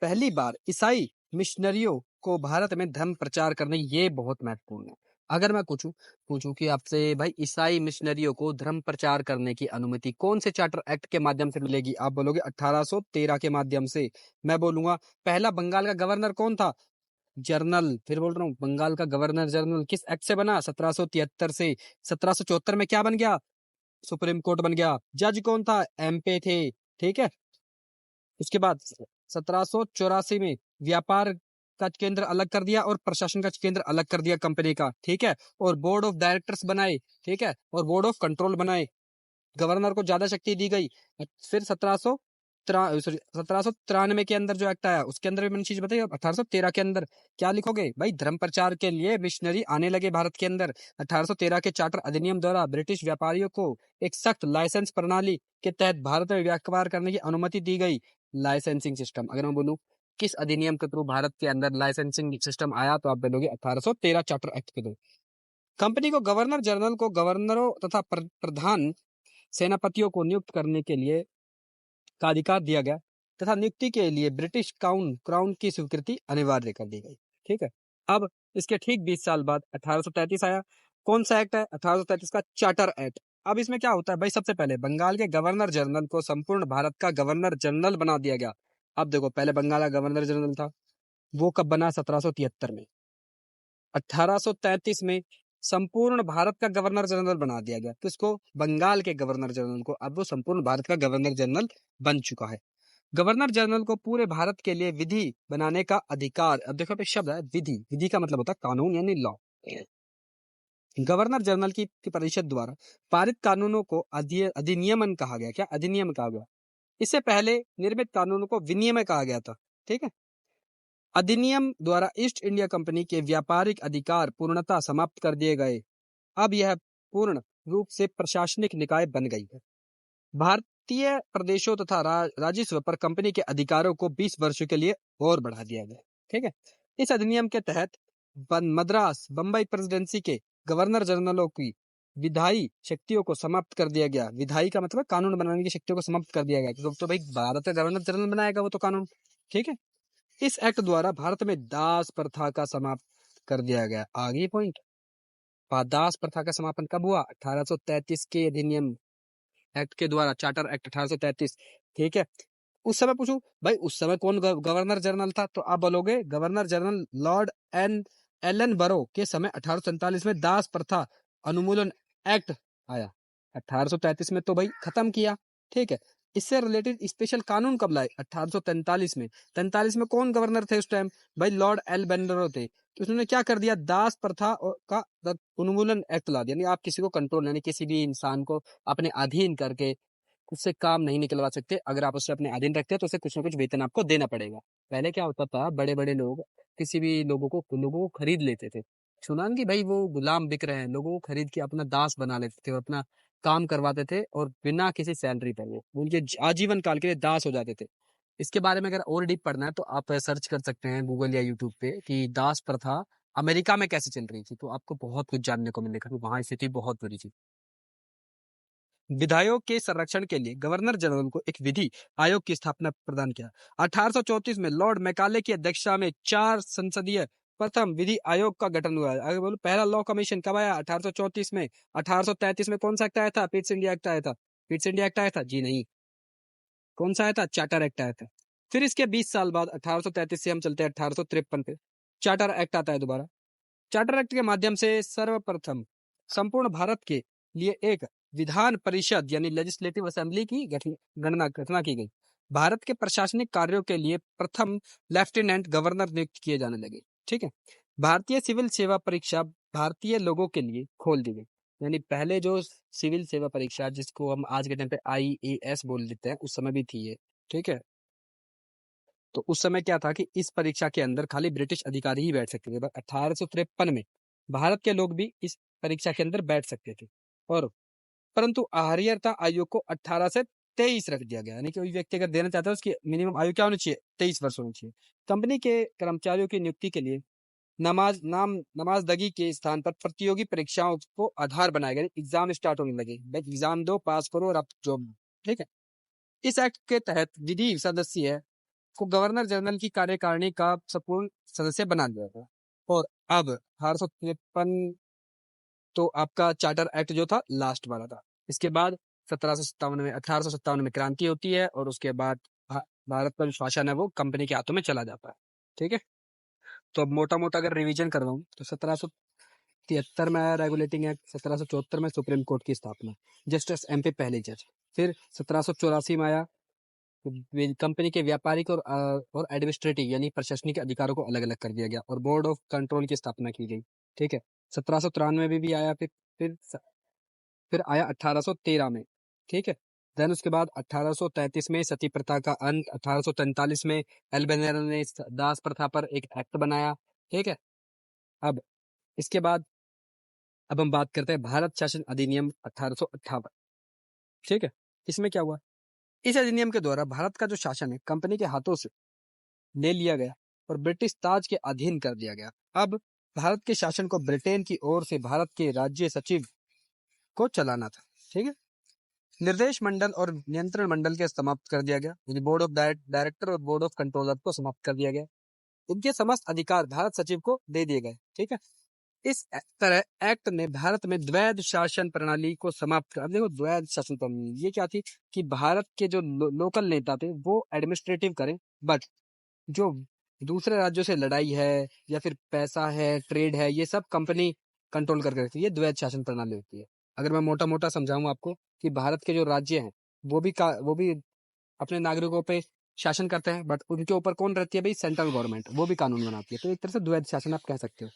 पहली बार ईसाई मिशनरियों को भारत में धर्म प्रचार करने, ये बहुत महत्वपूर्ण है। अगर मैं पूछूं पूछूं कि आपसे भाई ईसाई मिशनरियों को धर्म प्रचार करने की अनुमति कौन से चार्टर एक्ट के माध्यम से मिलेगी, आप बोलोगे 1813 के माध्यम से। मैं बोलूंगा पहला बंगाल का गवर्नर कौन था, जनरल, फिर बोल रहा हूँ बंगाल का गवर्नर जनरल किस एक्ट से बना, 1773 से। 1774 में क्या बन गया, सुप्रीम कोर्ट बन गया। जज कौन था, एमपे थे, ठीक है। उसके बाद 1784 में व्यापार का केंद्र अलग कर दिया और प्रशासन का केंद्र अलग कर दिया कंपनी का, ठीक है। और बोर्ड ऑफ डायरेक्टर्स बनाए, ठीक है, और बोर्ड ऑफ कंट्रोल बनाए। गवर्नर को ज्यादा शक्ति दी गई। फिर 1793 के अंदर जो एक्ट आया उसके अंदर भी मैंने चीज बताई। 1813 के अंदर क्या लिखोगे भाई, धर्म प्रचार के लिए मिशनरी आने लगे भारत के अंदर। 1813 के चार्टर अधिनियम द्वारा ब्रिटिश व्यापारियों को एक सख्त लाइसेंस प्रणाली के तहत भारत में व्यापार करने की अनुमति दी गई। लाइसेंसिंग सिस्टम, अगर मैं बोलूं किस अधिनियम के थ्रू भारत के अंदर लाइसेंसिंग सिस्टम आया, तो आप बोलोगे 1813 चार्टर एक्ट के थ्रू। कंपनी को गवर्नर जनरल को गवर्नरों तथा प्रधान सेनापतियों को नियुक्त करने के लिए का अधिकार दिया गया तथा नियुक्ति के लिए ब्रिटिश क्राउन की स्वीकृति अनिवार्य कर दी गई, ठीक है। अब इसके ठीक 20 साल बाद 1833 आया। कौन सा एक्ट है, 1833 का चार्टर एक्ट। अब इसमें क्या होता है भाई, सबसे पहले बंगाल के गवर्नर जनरल को संपूर्ण भारत का गवर्नर जनरल बना दिया गया। अब देखो पहले बंगाल का गवर्नर जनरल था, वो कब बना, 1773 में। 1833 में संपूर्ण भारत का गवर्नर जनरल बना दिया गया, किसको, बंगाल के गवर्नर जनरल को। अब वो संपूर्ण भारत का गवर्नर जनरल बन चुका है। गवर्नर जनरल को पूरे भारत के लिए विधि बनाने का अधिकार, अब देखो पे शब्द है विधि, विधि का मतलब होता है कानून यानी लॉ। गवर्नर जनरल की परिषद द्वारा पारित कानूनों को अधिनियमन कहा गया। क्या अधिनियम कहा गया, इससे पहले निर्मित कानूनों को विनियमन कहा गया था, ठीक है। अधिनियम द्वारा ईस्ट इंडिया कंपनी के व्यापारिक अधिकार पूर्णतः समाप्त कर दिए गए। अब यह पूर्ण रूप से प्रशासनिक निकाय बन गई है। भारतीय प्रदेशों तथा राजस्व पर कंपनी के अधिकारों को 20 वर्षों के लिए और बढ़ा दिया गया, ठीक है। इस अधिनियम के तहत मद्रास बंबई प्रेसिडेंसी के गवर्नर जनरलों की विधायी शक्तियों को समाप्त कर दिया गया। विधायी का मतलब कानून बनाने की शक्तियों को समाप्त कर दिया गया, तो भाई भारत का गवर्नर जनरल बनाएगा वो तो कानून, ठीक है। इस एक्ट द्वारा भारत में दास प्रथा का समाप्त कर दिया गया। आगे पॉइंट, दास प्रथा का समापन कब हुआ, 1833 के अधिनियम एक्ट के द्वारा, चार्टर एक्ट 1833, ठीक है। उस समय पूछूं भाई उस समय कौन गवर्नर जनरल था, तो आप बोलोगे गवर्नर जनरल लॉर्ड एलन बरो के समय 1847 में दास प्रथा अनुमूलन एक्ट आया। 1833 में तो भाई खत्म किया, ठीक है। इससे रिलेटेड स्पेशल कानून कब लाए, 1843 में। 43 में कौन गवर्नर थे उस टाइम, भाई लॉर्ड एल बेनरो थे। तो उसने क्या कर दिया, दास प्रथा का उन्मूलन एक्ट ला दिया। यानी आप किसी को कंट्रोल, यानी किसी भी इंसान को अपने अधीन करके उससे काम नहीं निकलवा सकते। अगर आप उससे अपने अधीन रखते हैं तो उसे कुछ ना कुछ वेतन आपको देना पड़ेगा। पहले क्या होता था, बड़े बड़े लोग किसी भी लोगों को खरीद लेते थे। सुना कि भाई वो गुलाम बिक रहे हैं, लोगों को खरीद के अपना दास बना लेते थे और अपना काम करवाते थे और बिना किसी सैलरी पे वो उनके आजीवन काल के लिए दास हो जाते थे। इसके बारे में अगर और डीप पढ़ना है तो आप सर्च कर सकते हैं गूगल या यूट्यूब पे कि दास प्रथा अमेरिका में कैसे चल रही थी, तो आपको बहुत कुछ जानने को मिलेगा कि वहां स्थिति बहुत बुरी थी। विधायकों के संरक्षण के लिए गवर्नर जनरल को एक विधि आयोग की स्थापना प्रदान किया। 1834 में लॉर्ड मैकाले की अध्यक्षता में 4 संसदीय प्रथम विधि आयोग का गठन हुआ। अगर बोलो पहला लॉ कमीशन कब आया, 1834 में। 1833 में कौन सा एक्ट आया था, पिट्स इंडिया एक्ट आया था। पिट्स इंडिया एक्ट आया था जी नहीं, कौन सा आया था, चार्टर एक्ट आया था। फिर इसके 20 साल बाद 1833 से हम चलते हैं 1853 पे, चार्टर एक्ट आता है दोबारा। चार्टर एक्ट के माध्यम से सर्वप्रथम संपूर्ण भारत के लिए एक विधान परिषद यानी लेजिस्लेटिव असेंबली की घटना की गई। भारत के प्रशासनिक कार्यों के लिए प्रथम लेफ्टिनेंट गवर्नर नियुक्त किए जाने लगे। ठीक है। भारतीय सिविल सेवा परीक्षा भारतीय लोगों के लिए खोल दी गई। यानी पहले जो सिविल सेवा परीक्षा जिसको हम आज के टाइम पे IAS बोल देते हैं, उस समय भी थी ये। ठीक है। तो उस समय क्या था कि इस परीक्षा के अंदर खाली ब्रिटिश अधिकारी ही बैठ सकते थे। 1853 में भारत के लोग भी इस परीक्षा के अंदर बैठ सकते थे। और परंतु आहार्यता आयु को 18 से 23 रख दिया गया। यानी कि कोई व्यक्ति अगर देना चाहता है उसकी मिनिमम आयु क्या होनी चाहिए? 23 वर्ष होनी चाहिए। कंपनी के कर्मचारियों की नियुक्ति के लिए नमाजदगी के स्थान पर प्रतियोगी परीक्षाओं को आधार बनाया गया। एग्जाम स्टार्ट होने लगे, भाई एग्जाम दो, पास करो और आप जॉब। ठीक है। इस एक्ट के तहत विधि सदस्य को गवर्नर जनरल की कार्यकारिणी का संपूर्ण सदस्य बना दिया था। और अब 1853 तो आपका चार्टर एक्ट जो था लास्ट वाला था। इसके बाद 1857 में क्रांति होती है और उसके बाद भारत का जो शासन है वो कंपनी के हाथों में चला जाता है। ठीक है। तो अब मोटा मोटा अगर रिवीजन करवाऊं तो 1773 में आया रेगुलेटिंग एक्ट, 1774 में सुप्रीम कोर्ट की स्थापना, जस्टिस MP पहले जज। फिर 1784 में आया कंपनी के व्यापारिक और एडमिनिस्ट्रेटिव यानी प्रशासनिक अधिकारों को अलग अलग कर दिया गया और बोर्ड ऑफ कंट्रोल की स्थापना की गई। ठीक है। 1793 में भी आया। फिर आया 1813 में। ठीक है। देन उसके बाद 1833 में सती प्रथा का अंत, 1843 में एल्बेनियन ने दास प्रथा पर एक एक्ट बनाया। ठीक है। अब इसके बाद अब हम बात करते हैं भारत शासन अधिनियम 1858। ठीक है। इसमें क्या हुआ? इस अधिनियम के द्वारा भारत का जो शासन है कंपनी के हाथों से ले लिया गया और ब्रिटिश ताज के अधीन कर दिया गया। अब भारत के शासन को ब्रिटेन की ओर से भारत के राज्य सचिव को चलाना था। ठीक है। निर्देश मंडल और नियंत्रण मंडल के समाप्त कर दिया गया, यानी बोर्ड ऑफ डायरेक्टर और बोर्ड ऑफ कंट्रोलर को समाप्त कर दिया गया। इनके समस्त अधिकार भारत सचिव को दे दिए गए। ठीक है। इस तरह एक्ट ने भारत में द्वैध शासन प्रणाली को समाप्त कर। अब देखो द्वैध शासन प्रणाली ये क्या थी कि भारत के जो लोकल नेता थे वो एडमिनिस्ट्रेटिव करें, बट जो दूसरे राज्यों से लड़ाई है या फिर पैसा है, ट्रेड है, ये सब कंपनी कंट्रोल करके रखती है। ये द्वैध शासन प्रणाली होती है। अगर मैं मोटा मोटा समझाऊं आपको कि भारत के जो राज्य हैं वो भी अपने नागरिकों पे शासन करते हैं, बट उनके ऊपर कौन रहती है? भाई सेंट्रल गवर्नमेंट, वो भी कानून बनाती है। तो एक तरह से द्वैध शासन आप कह सकते हो।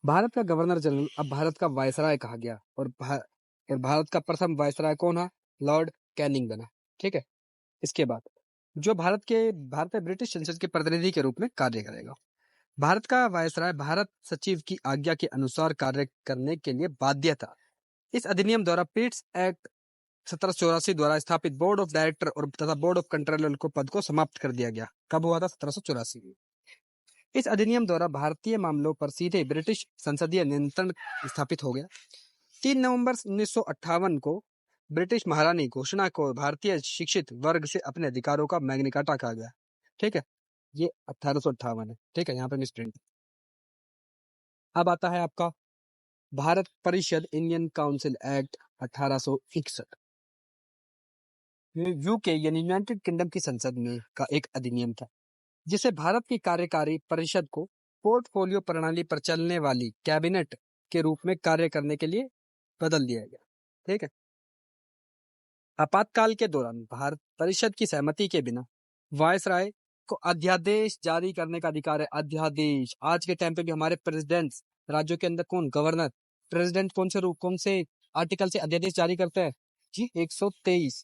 भारत का गवर्नर जनरल अब भारत का वायसराय कहा गया और भारत का प्रथम वायसराय कौन है? लॉर्ड कैनिंग बना। ठीक है। इसके बाद जो भारत में ब्रिटिश संसद के प्रतिनिधि के रूप में कार्य करेगा। भारत का वायसराय भारत सचिव की आज्ञा के अनुसार कार्य करने के लिए बाध्य था। इस अधिनियम द्वारा पीट्स एक्ट 1784 द्वारा स्थापित बोर्ड ऑफ डायरेक्टर और तथा बोर्ड ऑफ कंट्रोलर को पद को समाप्त कर दिया गया। कब हुआ था? 1784 में। इस अधिनियम द्वारा भारतीय मामलों पर सीधे ब्रिटिश संसदीय नियंत्रण स्थापित हो गया। 3 नवंबर 1958 को ब्रिटिश महारानी घोषणा को भारतीय शिक्षित वर्ग से अपने अधिकारों का मैग्ना कार्टा कहा गया। ठीक है। ये 1858 है। ठीक है। यहाँ पे मिसप्रिंट। अब आता है आपका भारत परिषद इंडियन काउंसिल एक्ट 1861। यूके यानी यूनाइटेड किंगडम की संसद में का एक अधिनियम था जिसे भारत की कार्यकारी परिषद को पोर्टफोलियो प्रणाली पर चलने वाली कैबिनेट के रूप में कार्य करने के लिए बदल दिया गया। ठीक है। आपातकाल के दौरान भारत परिषद की सहमति के बिना वायसराय को अध्यादेश जारी करने का अधिकार है। अध्यादेश आज के टाइम पे भी हमारे प्रेसिडेंट राज्यों के अंदर कौन? गवर्नर। प्रेसिडेंट कौन से आर्टिकल से अध्यादेश जारी करते हैं? जी 123।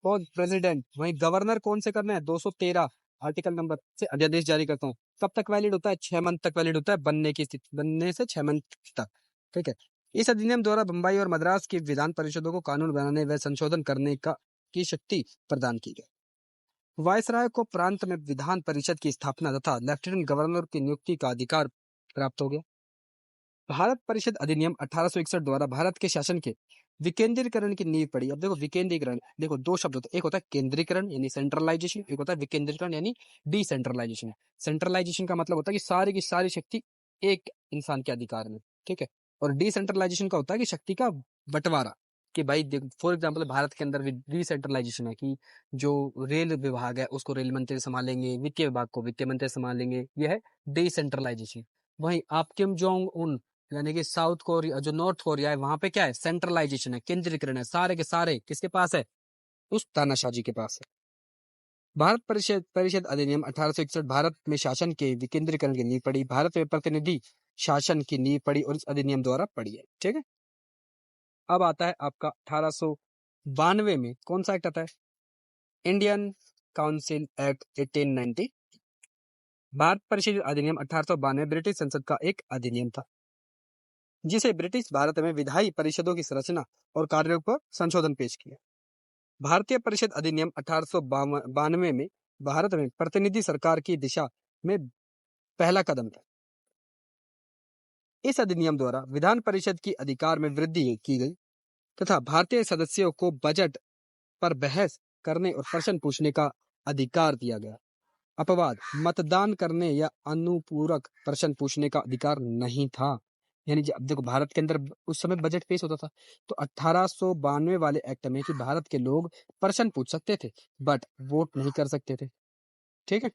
कौन? प्रेसिडेंट। वहीं गवर्नर कौन से करने हैं? 213 आर्टिकल नंबर से अध्यादेश जारी करता हूँ। कब तक वैलिड होता है? 6 मंथ तक वैलिड होता है, बनने से 6 मंथ तक। ठीक है। इस अधिनियम द्वारा बंबई और मद्रास की विधान परिषदों को कानून बनाने व संशोधन करने की शक्ति प्रदान की गई। वायसराय को प्रांत में विधान परिषद की स्थापना तथा लेफ्टिनेंट गवर्नर की नियुक्ति का अधिकार प्राप्त हो गया। भारत परिषद अधिनियम 1861 द्वारा भारत के शासन के विकेंद्रीकरण की नींव पड़ी। अब देखो विकेंद्रीकरण, देखो दो शब्द होते हैं, एक होता है केंद्रीकरण यानी सेंट्रलाइजेशन, एक होता है विकेंद्रीकरण यानी डिसेंट्रलाइजेशन। सेंट्रलाइजेशन का मतलब होता है कि की सारी शक्ति एक इंसान के अधिकार में। ठीक है। और डिसेंट्रलाइजेशन का होता है कि शक्ति का बंटवारा, कि भाई फॉर एग्जाम्पल भारत के अंदर डिसेंट्रलाइजेशन है कि जो रेल विभाग है उसको रेल मंत्री संभालेंगे, वित्तीय विभाग को वित्तीय मंत्री संभालेंगे, यह है डिसेंट्रलाइजेशन। वहीं आप किम जोंग उन यानी कि साउथ कोरिया जो नॉर्थ कोरिया है वहां पे क्या है, सेंट्रलाइजेशन है, केंद्रीकरण है, सारे के सारे किसके पास है, उस तानाशाह जी के पास है। भारत परिषद परिषद अधिनियम 1861 भारत में शासन के विकेंद्रीकरण की नींव पड़ी, भारत में प्रतिनिधि शासन की नींव पड़ी और इस अधिनियम द्वारा पड़ी है। ठीक है, अब आता है आपका 1892 में कौन सा एक्ट आता है, इंडियन काउंसिल एक्ट 1890। भारत परिषद अधिनियम 1892 ब्रिटिश संसद का एक अधिनियम था जिसे ब्रिटिश भारत में विधायी परिषदों की संरचना और कार्यों पर संशोधन पेश किया। भारतीय परिषद अधिनियम 1892 में भारत में प्रतिनिधि सरकार की दिशा में पहला कदम था। इस अधिनियम द्वारा विधान परिषद की अधिकार में वृद्धि की गई तथा भारतीय सदस्यों को बजट पर बहस करने और प्रश्न पूछने का अधिकार दिया गया। अपवाद, मतदान करने या अनुपूरक प्रश्न पूछने का अधिकार नहीं था। यानी अब देखो भारत के अंदर उस समय बजट पेश होता था तो 1892 वाले एक्ट में कि भारत के लोग प्रश्न पूछ सकते थे बट वोट नहीं कर सकते थे। ठीक है,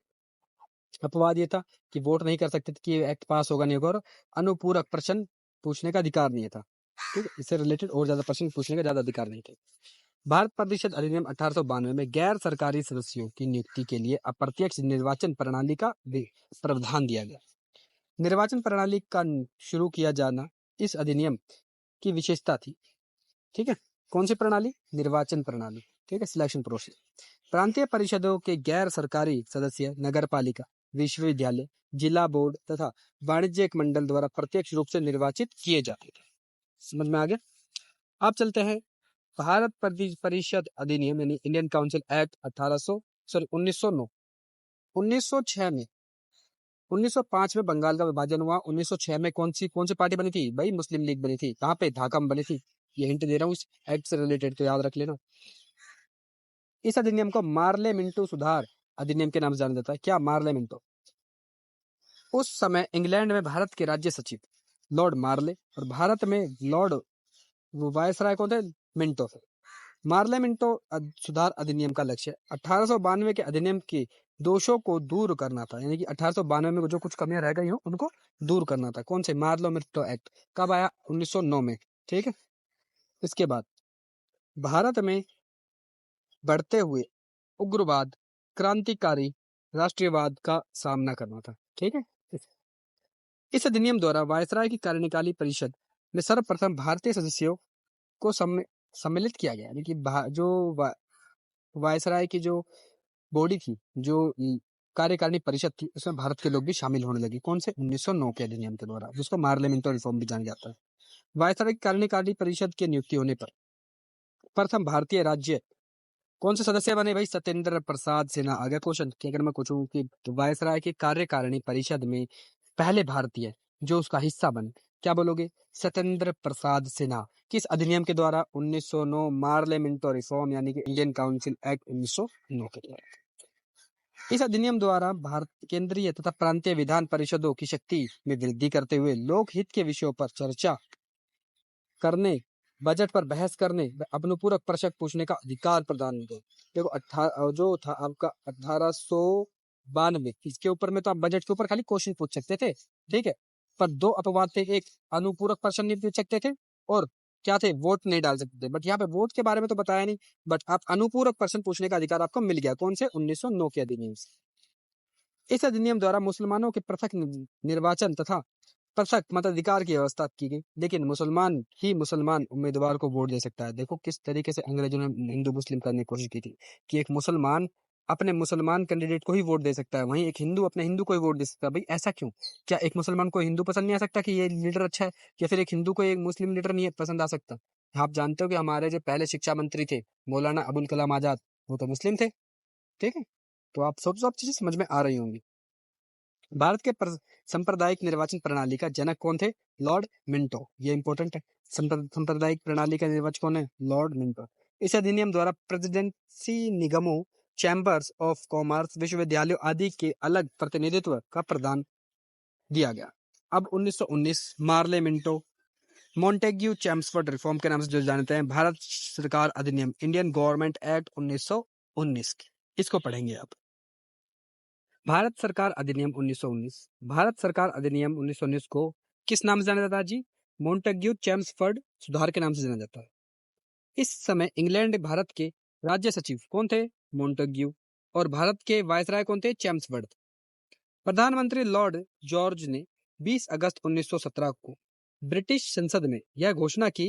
अपवाद ये था कि वोट नहीं कर सकते थे कि एक्ट पास होगा नहीं होगा, और अनुपूरक प्रश्न पूछने का अधिकार नहीं था। ठीक है, इससे रिलेटेड और ज्यादा प्रश्न पूछने का ज्यादा अधिकार नहीं थे। भारत परिषद अधिनियम 1892 में गैर सरकारी सदस्यों की नियुक्ति के लिए अप्रत्यक्ष निर्वाचन प्रणाली का भी प्रावधान दिया गया। निर्वाचन प्रणाली का शुरू किया जाना इस अधिनियम की विशेषता थी। ठीक है, कौन सी प्रणाली, निर्वाचन प्रणाली। ठीक है, सिलेक्शन प्रोसेस। प्रांतीय परिषदों के गैर सरकारी सदस्य नगर पालिका, विश्वविद्यालय, जिला बोर्ड तथा वाणिज्यिक मंडल द्वारा प्रत्यक्ष रूप से निर्वाचित किए जाते थे। समझ में आ गया। अब चलते हैं भारत परिषद अधिनियम यानी इंडियन काउंसिल एक्ट 1909। 1906 में 1905 में बंगाल का विभाजन हुआ। 1906 में कौन सी पार्टी बनी थी भाई, मुस्लिम लीग बनी थी। कहाँ पे, ढाका में बनी थी। ये हिंट दे रहा हूँ इस एक्ट से रिलेटेड, तो याद रख लेना। इस अधिनियम को मार्ले मिंटो सुधार अधिनियम के नाम से जाना जाता है। क्या, मार्ले मिंटो। उस समय इंग्लैंड में भारत के राज्य सचिव लॉर्ड मार्ले और भारत में लॉर्ड वायसराय कौन थे, मिंटो थे। मार्ले मिंटो सुधार अधिनियम का लक्ष्य 1892 के अधिनियम के दोषों को दूर करना था। यानी कि 1892 में जो कुछ कमियां रह गई हो उनको दूर करना था। कौन से, मार्लो मिंटो एक्ट कब आया, 1909 में। ठीक है, इसके बाद भारत में बढ़ते हुए उग्रवाद, क्रांतिकारी राष्ट्रीयवाद का सामना करना था। ठीक है, इस अधिनियम द्वारा वायसराय की कार्यकारिणी परिषद में सर्वप्रथम भारतीय सदस्यों को सम्मिलित किया गया। यानी कि जो वायसराय की जो बॉडी थी, जो कार्यकारिणी परिषद थी, उसमें भारत के लोग भी शामिल होने लगे। कौन से, 1909 के अधिनियम के द्वारा, जिसको मार्लियामेंटो रिफॉर्म भी जाना जाता है। वायसराय की कार्यकारिणी परिषद की नियुक्ति होने पर प्रथम भारतीय राज्य कौन से सदस्य बने भाई, सत्येंद्र प्रसाद सिन्हा। आगे क्वेश्चन कि अगर मैं पूछूं कि वायसराय की कार्यकारिणी परिषद में पहले भारतीय जो उसका हिस्सा बने, क्या बोलोगे, सत्येंद्र प्रसाद सिन्हा। किस अधिनियम के द्वारा, 1909 मार्लियामेंटो रिफॉर्म यानी कि इंडियन काउंसिल एक्ट 1909 के द्वारा। इस अधिनियम द्वारा भारत केंद्रीय तथा प्रांतीय विधान परिषदों की शक्ति में वृद्धि करते हुए लोकहित के विषयों पर चर्चा करने, बजट पर बहस करने, अनुपूरक प्रश्न पूछने का अधिकार प्रदान किया। देखो जो था आपका 1892, इसके ऊपर में तो आप बजट के ऊपर खाली क्वेश्चन पूछ सकते थे। ठीक है, पर दो अपवाद थे, एक अनुपूरक प्रश्न नहीं पूछ सकते थे और क्या थे, वोट नहीं डाल सकते थे। बट यहाँ पे वोट के बारे में तो बताया नहीं, बट आप अनुपूरक प्रश्न पूछने का अधिकार आपको मिल गया। कौन से, 1909 के अधिनियम से। इस अधिनियम द्वारा मुसलमानों के पृथक निर्वाचन तथा पृथक मताधिकार की व्यवस्था की गई, लेकिन मुसलमान उम्मीदवार को वोट दे सकता है। देखो किस तरीके से अंग्रेजों ने हिंदू मुस्लिम करने की कोशिश की थी कि एक मुसलमान अपने मुसलमान कैंडिडेट को ही वोट दे सकता है, वहीं एक हिंदू अपने हिंदू को ही वोट दे सकता है। भाई ऐसा क्यों, क्या एक मुसलमान को हिंदू पसंद नहीं आ सकता कि ये लीडर अच्छा है, या फिर एक हिंदू को एक मुस्लिम लीडर नहीं पसंद आ सकता। आप जानते हो कि हमारे जो पहले शिक्षा मंत्री थे मौलाना अबुल कलाम आजाद, वो तो मुस्लिम थे। ठीक है, तो आप सब चीजें समझ में आ रही होंगी। भारत के सांप्रदायिक निर्वाचन प्रणाली का जनक कौन थे, लॉर्ड मिंटो। ये इंपॉर्टेंट है, सांप्रदायिक प्रणाली का निर्वाचक कौन है, लॉर्ड मिंटो। इस अधिनियम द्वारा प्रेसिडेंसी निगमों, चैम्बर्स ऑफ कॉमर्स, विश्वविद्यालयों आदि के अलग प्रतिनिधित्व का प्रदान दिया गया। अब 1919 Morley Minto Montagu Chelmsford reform के नाम से जो जानते हैं, भारत सरकार अधिनियम इंडियन गवर्नमेंट एक्ट 1919, इसको पढ़ेंगे आप। भारत सरकार अधिनियम 1919 को किस नाम से जाना जाता है जी? मोंटेग्यू चेम्सफोर्ड सुधार के नाम से जाना जाता है। इस समय इंग्लैंड भारत के राज्य सचिव कौन थे? मोंटेग्यू। और भारत के वायसराय कौन थे? चेम्सफोर्ड। प्रधानमंत्री लॉर्ड जॉर्ज ने 20 अगस्त 1917 को ब्रिटिश संसद में यह घोषणा की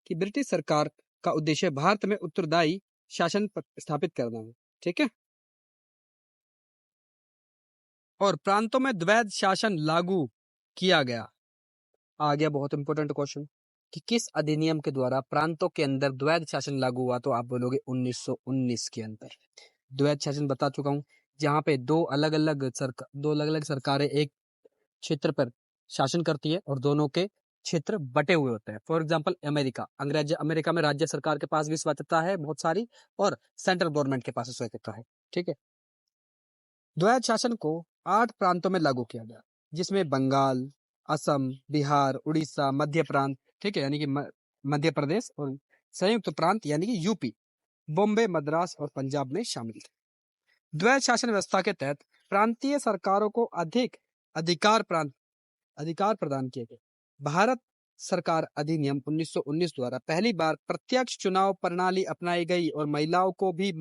कि ब्रिटिश सरकार का उद्देश्य भारत में उत्तरदायी शासन स्थापित करना है। ठीक है। और प्रांतों में द्वैध शासन लागू किया गया। आ गया बहुत इंपॉर्टेंट क्वेश्चन कि किस अधिनियम के द्वारा प्रांतों के अंदर द्वैध शासन लागू हुआ? तो आप बोलोगे 1919 के अंदर। द्वैध शासन बता चुका हूं, जहां पे दो अलग अलग सरकारें एक क्षेत्र पर शासन करती है और दोनों के क्षेत्र बटे हुए होते हैं। फॉर एग्जाम्पल अमेरिका में राज्य सरकार के पास भी स्वायत्तता है बहुत सारी, और सेंट्रल गवर्नमेंट के पास स्वायत्तता है। ठीक है। द्वैध शासन को 8 प्रांतों में लागू किया गया, जिसमें बंगाल, असम, बिहार, उड़ीसा, मध्य प्रांत, ठीक है, यानी कि मध्य प्रदेश, और संयुक्त प्रांत यानी कि यूपी, बॉम्बे, मद्रास और पंजाब में शामिल थे। द्वैध शासन व्यवस्था के तहत प्रांतीय सरकारों को अधिक अधिकार प्रदान किए गए। भारत सरकार अधिनियम 1919 द्वारा पहली बार प्रत्यक्ष चुनाव प्रणाली अपनाई गई और महिलाओं को भी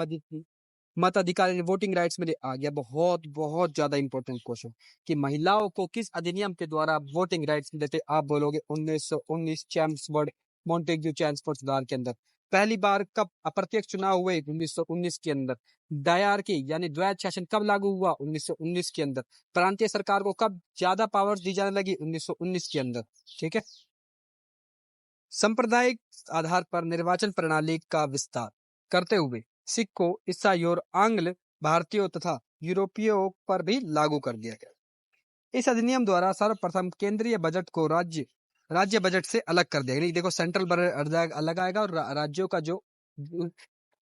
मताधिकार वोटिंग राइट्स मिले। आ गया बहुत बहुत ज्यादा इंपॉर्टेंट क्वेश्चन कि महिलाओं को किस अधिनियम के द्वारा वोटिंग राइट्स मिले थे? आप बोलोगे 1919 चैम्सफोर्ड मोंटेग्यू चैम्सफोर्ड सुधार के अंदर। पहली बार कब अप्रत्यक्ष चुनाव हुए? 1919 के अंदर। डायरकी यानी द्वैध शासन कब लागू हुआ? 1919 के अंदर। प्रांतीय सरकार को कब ज्यादा पावर्स दी जाने लगी? 1919 के अंदर। ठीक है। सांप्रदायिक आधार पर निर्वाचन प्रणाली का विस्तार करते हुए सिखों, ईसाइयों और आंग्ल भारतीयों तथा यूरोपियों पर भी लागू कर दिया गया। इस अधिनियम द्वारा सर्वप्रथम केंद्रीय बजट को राज्य बजट से अलग कर दिया गया। देखो, सेंट्रल बजट अलग आएगा और राज्यों का जो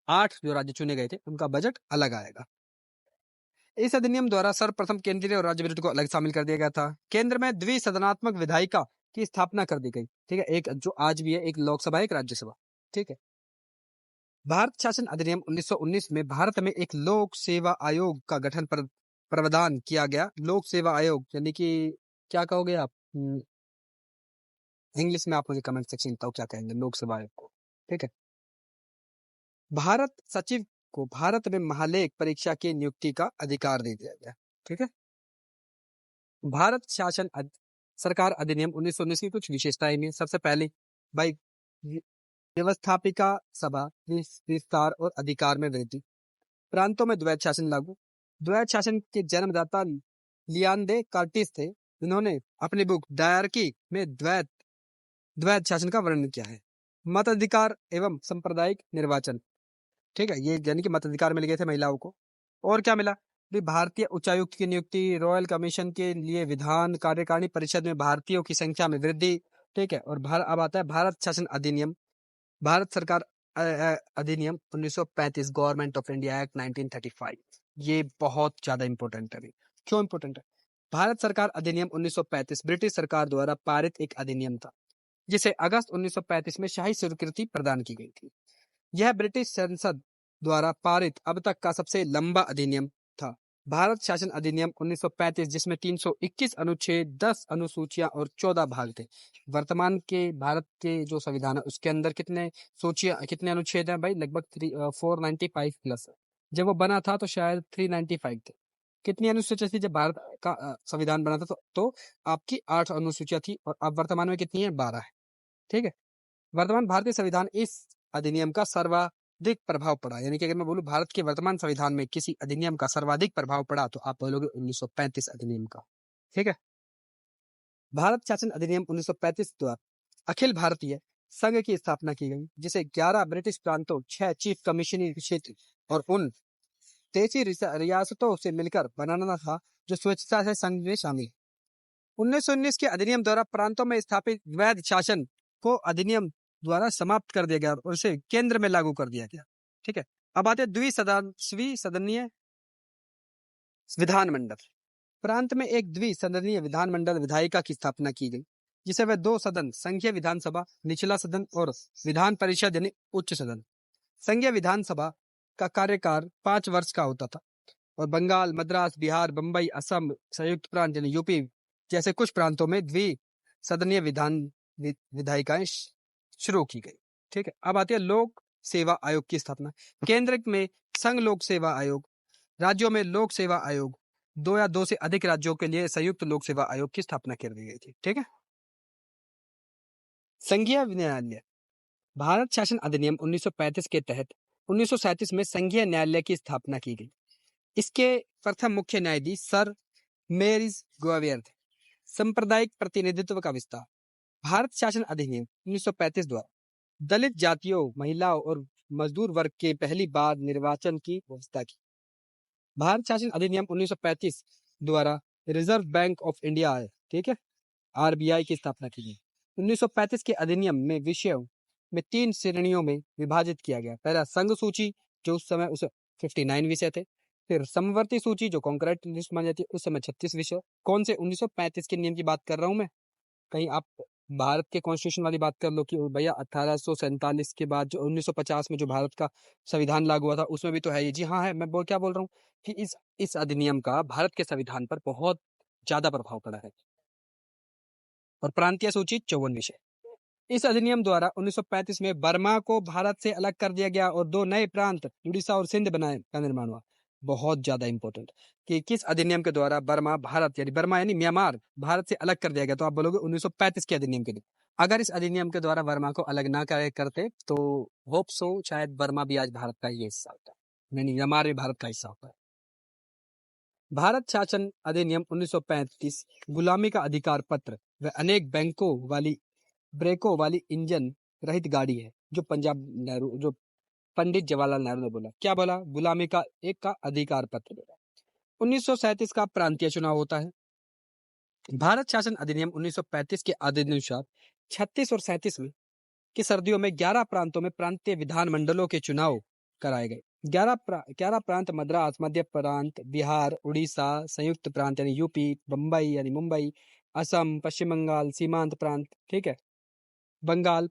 8 जो राज्य चुने गए थे उनका बजट अलग आएगा। इस अधिनियम द्वारा सर्वप्रथम केंद्रीय और राज्य बजट को अलग शामिल कर दिया गया था। केंद्र में द्विसदनात्मक विधायिका की स्थापना कर दी गई। ठीक है, एक जो आज भी है, एक लोकसभा एक राज्यसभा। ठीक है। भारत शासन अधिनियम 1919 में भारत में एक लोक सेवा आयोग का गठन प्रावधान किया गया। लोक सेवा आयोग यानी कि क्या कहोगे आप? इंग्लिश में आप मुझे कमेंट सेक्शन में बताओ क्या कहेंगे लोक सेवा आयोग को। ठीक है। भारत सचिव को भारत में महालेख परीक्षा की नियुक्ति का अधिकार दे दिया गया। ठीक है। भारत शासन सरकार अधिनियम 1919 की कुछ विशेषताएं भी हैं। सबसे पहले भाई व्यवस्थापिका सभा विस्तार और अधिकार में वृद्धि। प्रांतों में द्वैध शासन लागू। द्वैध शासन के जन्मदाता लियांदे कार्टिस थे, जिन्होंने अपनी बुक डायरकी में द्वैध शासन का वर्णन किया है। मताधिकार एवं सांप्रदायिक निर्वाचन। ठीक है, ये यानी कि मताधिकार मिल गए थे महिलाओं को। और क्या मिला? भारतीय उच्चायुक्त की नियुक्ति, रॉयल कमीशन के लिए विधान, कार्यकारिणी परिषद में भारतीयों की संख्या में वृद्धि। ठीक है। और अब आता है भारत शासन अधिनियम, भारत सरकार अधिनियम 1935, गवर्नमेंट ऑफ इंडिया एक्ट 1935। ये बहुत ज्यादा इंपॉर्टेंट है। क्यों इंपॉर्टेंट है? भारत सरकार अधिनियम 1935 ब्रिटिश सरकार द्वारा पारित एक अधिनियम था, जिसे अगस्त 1935 में शाही स्वीकृति प्रदान की गई थी। यह ब्रिटिश संसद द्वारा पारित अब तक का सबसे लंबा अधिनियम था। भारत शासन अधिनियम 1935, जिसमें 321 अनुच्छेद, 10 अनुसूचियां और 14 भाग थे। वर्तमान के भारत के जो संविधान है उसके अंदर कितने अनुच्छेद हैं भाई? लगभग 495 प्लस। जब वो बना था तो शायद 395 थे। कितनी अनुसूचियां थी जब भारत का संविधान बना था? तो आपकी 8 अनुसूचियां थी, और अब वर्तमान में कितनी है? 12 है। ठीक है। वर्तमान भारतीय संविधान इस अधिनियम का सर्वाधिक प्रभाव पड़ा, यानी कि अगर मैं बोलूं भारत के वर्तमान संविधान में किसी अधिनियम का सर्वाधिक प्रभाव पड़ा तो आप बोलोगे 1935 अधिनियम का। ठीक है। भारत शासन अधिनियम 1935 द्वारा अखिल भारतीय संघ की स्थापना की गई, जिसे 11 ब्रिटिश प्रांतों, 6 चीफ कमिश्नरी क्षेत्र और उन 33 रियासतों से मिलकर बनाना था जो स्वेच्छा से संघ में शामिल। 1919 के अधिनियम द्वारा प्रांतों में स्थापित द्वैध शासन को अधिनियम द्वारा समाप्त कर दिया गया और उसे केंद्र में लागू कर दिया गया। ठीक है। अब आते हैं द्विसदनीय विधानमंडल। प्रांत में एक द्विसदनीय विधानमंडल विधायिका की स्थापना की गई, जिसे वह 2 सदन, संघीय विधानसभा निचला सदन और विधान परिषद यानी उच्च सदन। संघीय विधानसभा का कार्यकाल 5 वर्ष का होता था, और बंगाल, मद्रास, बिहार, बंबई, असम, संयुक्त प्रांत यानी यूपी जैसे कुछ प्रांतों में सदनीय विधायिकाएं शुरू की गई। ठीक है, अब आती है लोक सेवा आयोग की स्थापना। केंद्र में संघ लोक सेवा आयोग, राज्यों में लोक सेवा आयोग, 2 या 2 से अधिक राज्यों के लिए संयुक्त लोक सेवा आयोग की स्थापना कर दी गई थी। ठीक है, संघीय न्यायालय। भारत शासन अधिनियम 1935 के तहत 1937 में संघीय न्यायालय की स्थापना की गई। इसके प्रथम मुख्य न्यायाधीश सर मेरिस ग्वावियर थे। सांप्रदायिक प्रतिनिधित्व का विस्तार। भारत शासन अधिनियम 1935 द्वारा दलित जातियों, महिलाओं और मजदूर वर्ग के पहली बार निर्वाचन की व्यवस्था की। भारत शासन अधिनियम 1935 द्वारा रिजर्व बैंक ऑफ इंडिया, ठीक है, आरबीआई की स्थापना की गई। 1935 के अधिनियम में विषयों में 3 श्रेणियों में विभाजित किया गया। पहला संघ सूची, जो उस समय 59 विषय थे। फिर समवर्ती सूची, जो कॉन्करेंट लिस्ट मानी जाती है, उस समय 36 विषय। कौन से? 1935 के नियम की बात कर रहा हूं मैं। कहीं आप भारत के कॉन्स्टिट्यूशन वाली बात कर लो कि भैया 1847 के बाद जो 1950 में जो भारत का संविधान लागू हुआ था, उसमें भी तो है ये। जी हाँ है। मैं क्या बोल रहा हूँ कि इस अधिनियम का भारत के संविधान पर बहुत ज्यादा प्रभाव पड़ा है। और प्रांतीय सूची 54 विषय। इस अधिनियम द्वारा 1935 में बर्मा को भारत से अलग कर दिया गया और 2 नए प्रांत उड़ीसा और सिंध बनाए का निर्माण हुआ। बहुत ज्यादा इंपॉर्टेंट कि किस अधिनियम के द्वारा बर्मा यानी म्यांमार भारत से अलग कर दिया गया। तो आप बोलोगे 1935 के अधिनियम के लिए। अगर इस अधिनियम के द्वारा बर्मा को अलग ना करते तो होप सो शायद बर्मा भी आज भारत का ही हिस्सा होता, यानी म्यांमार भी भारत का हिस्सा होता है। भारत शासन अधिनियम 1935 गुलामी का अधिकार पत्र व अनेक ब्रेकों वाली इंजन रहित गाड़ी है, जो पंडित जवाहरलाल नेहरू ने बोला। क्या बोला? गुलामी का अधिकार पत्र बोला। 1937 का प्रांतीय चुनाव होता है। भारत शासन अधिनियम 1935 के आदेशानुसार 36 और 37 में की सर्दियों में 11 प्रांतों में प्रांतीय विधानमंडलों के चुनाव कराए गए। 11 प्रांत मद्रास, मध्य प्रांत, बिहार, उड़ीसा, संयुक्त प्रांत यानी यूपी, बम्बई यानी मुंबई, असम, पश्चिम बंगाल, सीमांत प्रांत, ठीक है, बंगाल,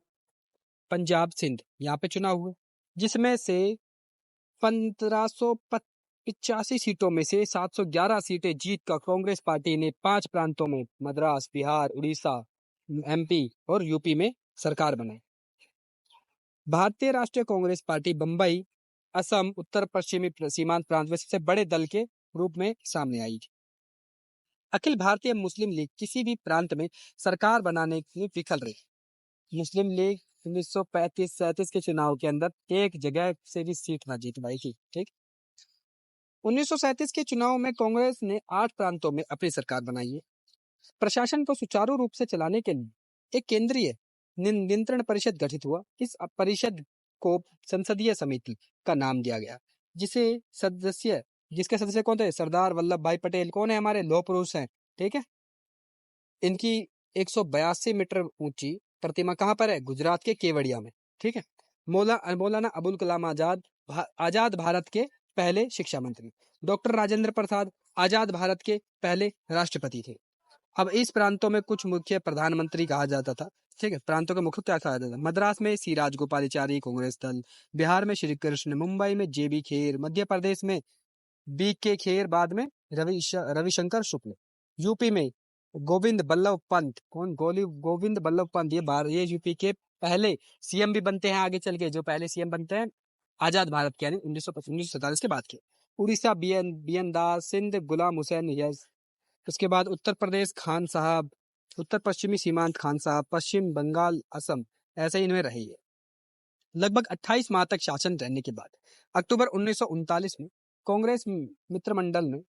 पंजाब, सिंध, यहाँ पे चुनाव हुए, जिसमें से 1585 सीटों में से 711 सीटें जीतकर कांग्रेस पार्टी ने 5 प्रांतों में मद्रास, बिहार, उड़ीसा, एमपी और यूपी में सरकार बनाई। भारतीय राष्ट्रीय कांग्रेस पार्टी बंबई, असम, उत्तर पश्चिमी सीमांत प्रांत में सबसे बड़े दल के रूप में सामने आई। अखिल भारतीय मुस्लिम लीग किसी भी प्रांत में सरकार बनाने में विफल रही। मुस्लिम लीग 1935-37 के चुनाव के अंदर एक जगह से भी सीट ना जीत पाई थी। ठीक, 1937 के चुनाव में कांग्रेस ने 8 प्रांतों में अपनी सरकार बनाई है। प्रशासन को सुचारू रूप से चलाने के लिए एक केंद्रीय नियंत्रण परिषद गठित हुआ। इस परिषद को संसदीय समिति का नाम दिया गया, जिसके सदस्य कौन थे? सरदार वल्लभ भाई पटेल। कौन है? हमारे लौह पुरुष हैं। ठीक है, इनकी 182 मीटर ऊंची प्रतिमा कहाँ पर है? गुजरात के केवड़िया में। ठीक है, मौलाना अबुल कलाम आजाद भारत के पहले शिक्षा मंत्री। डॉक्टर राजेंद्र प्रसाद आजाद भारत के पहले राष्ट्रपति थे। अब इस प्रांतों में कुछ मुख्य प्रधानमंत्री कहा जाता था। ठीक है, प्रांतों के मुख्य क्या कहा जाता था? मद्रास में सी राजगोपालाचारी, कांग्रेस दल। बिहार में श्री कृष्ण, मुंबई में जेबी खेर, मध्य प्रदेश में बी के खेर, बाद में रविशंकर शुक्ल। यूपी में गोविंद बल्लभ पंत। कौन? गोविंद बल्लभ पंत। ये यूपी के पहले सीएम भी बनते हैं आगे चल के। जो पहले सीएम बनते हैं आजाद भारत के, यानी 1947 के बाद के। उड़ीसा बी एन दास, सिंध गुलाम हुसैन, यस। उसके बाद उत्तर प्रदेश खान साहब, उत्तर पश्चिमी सीमांत खान साहब, पश्चिम बंगाल, असम, ऐसे ही इनमें रही है। लगभग 28 माह तक शासन रहने के बाद अक्टूबर 1939 में कांग्रेस मित्रमंडल ने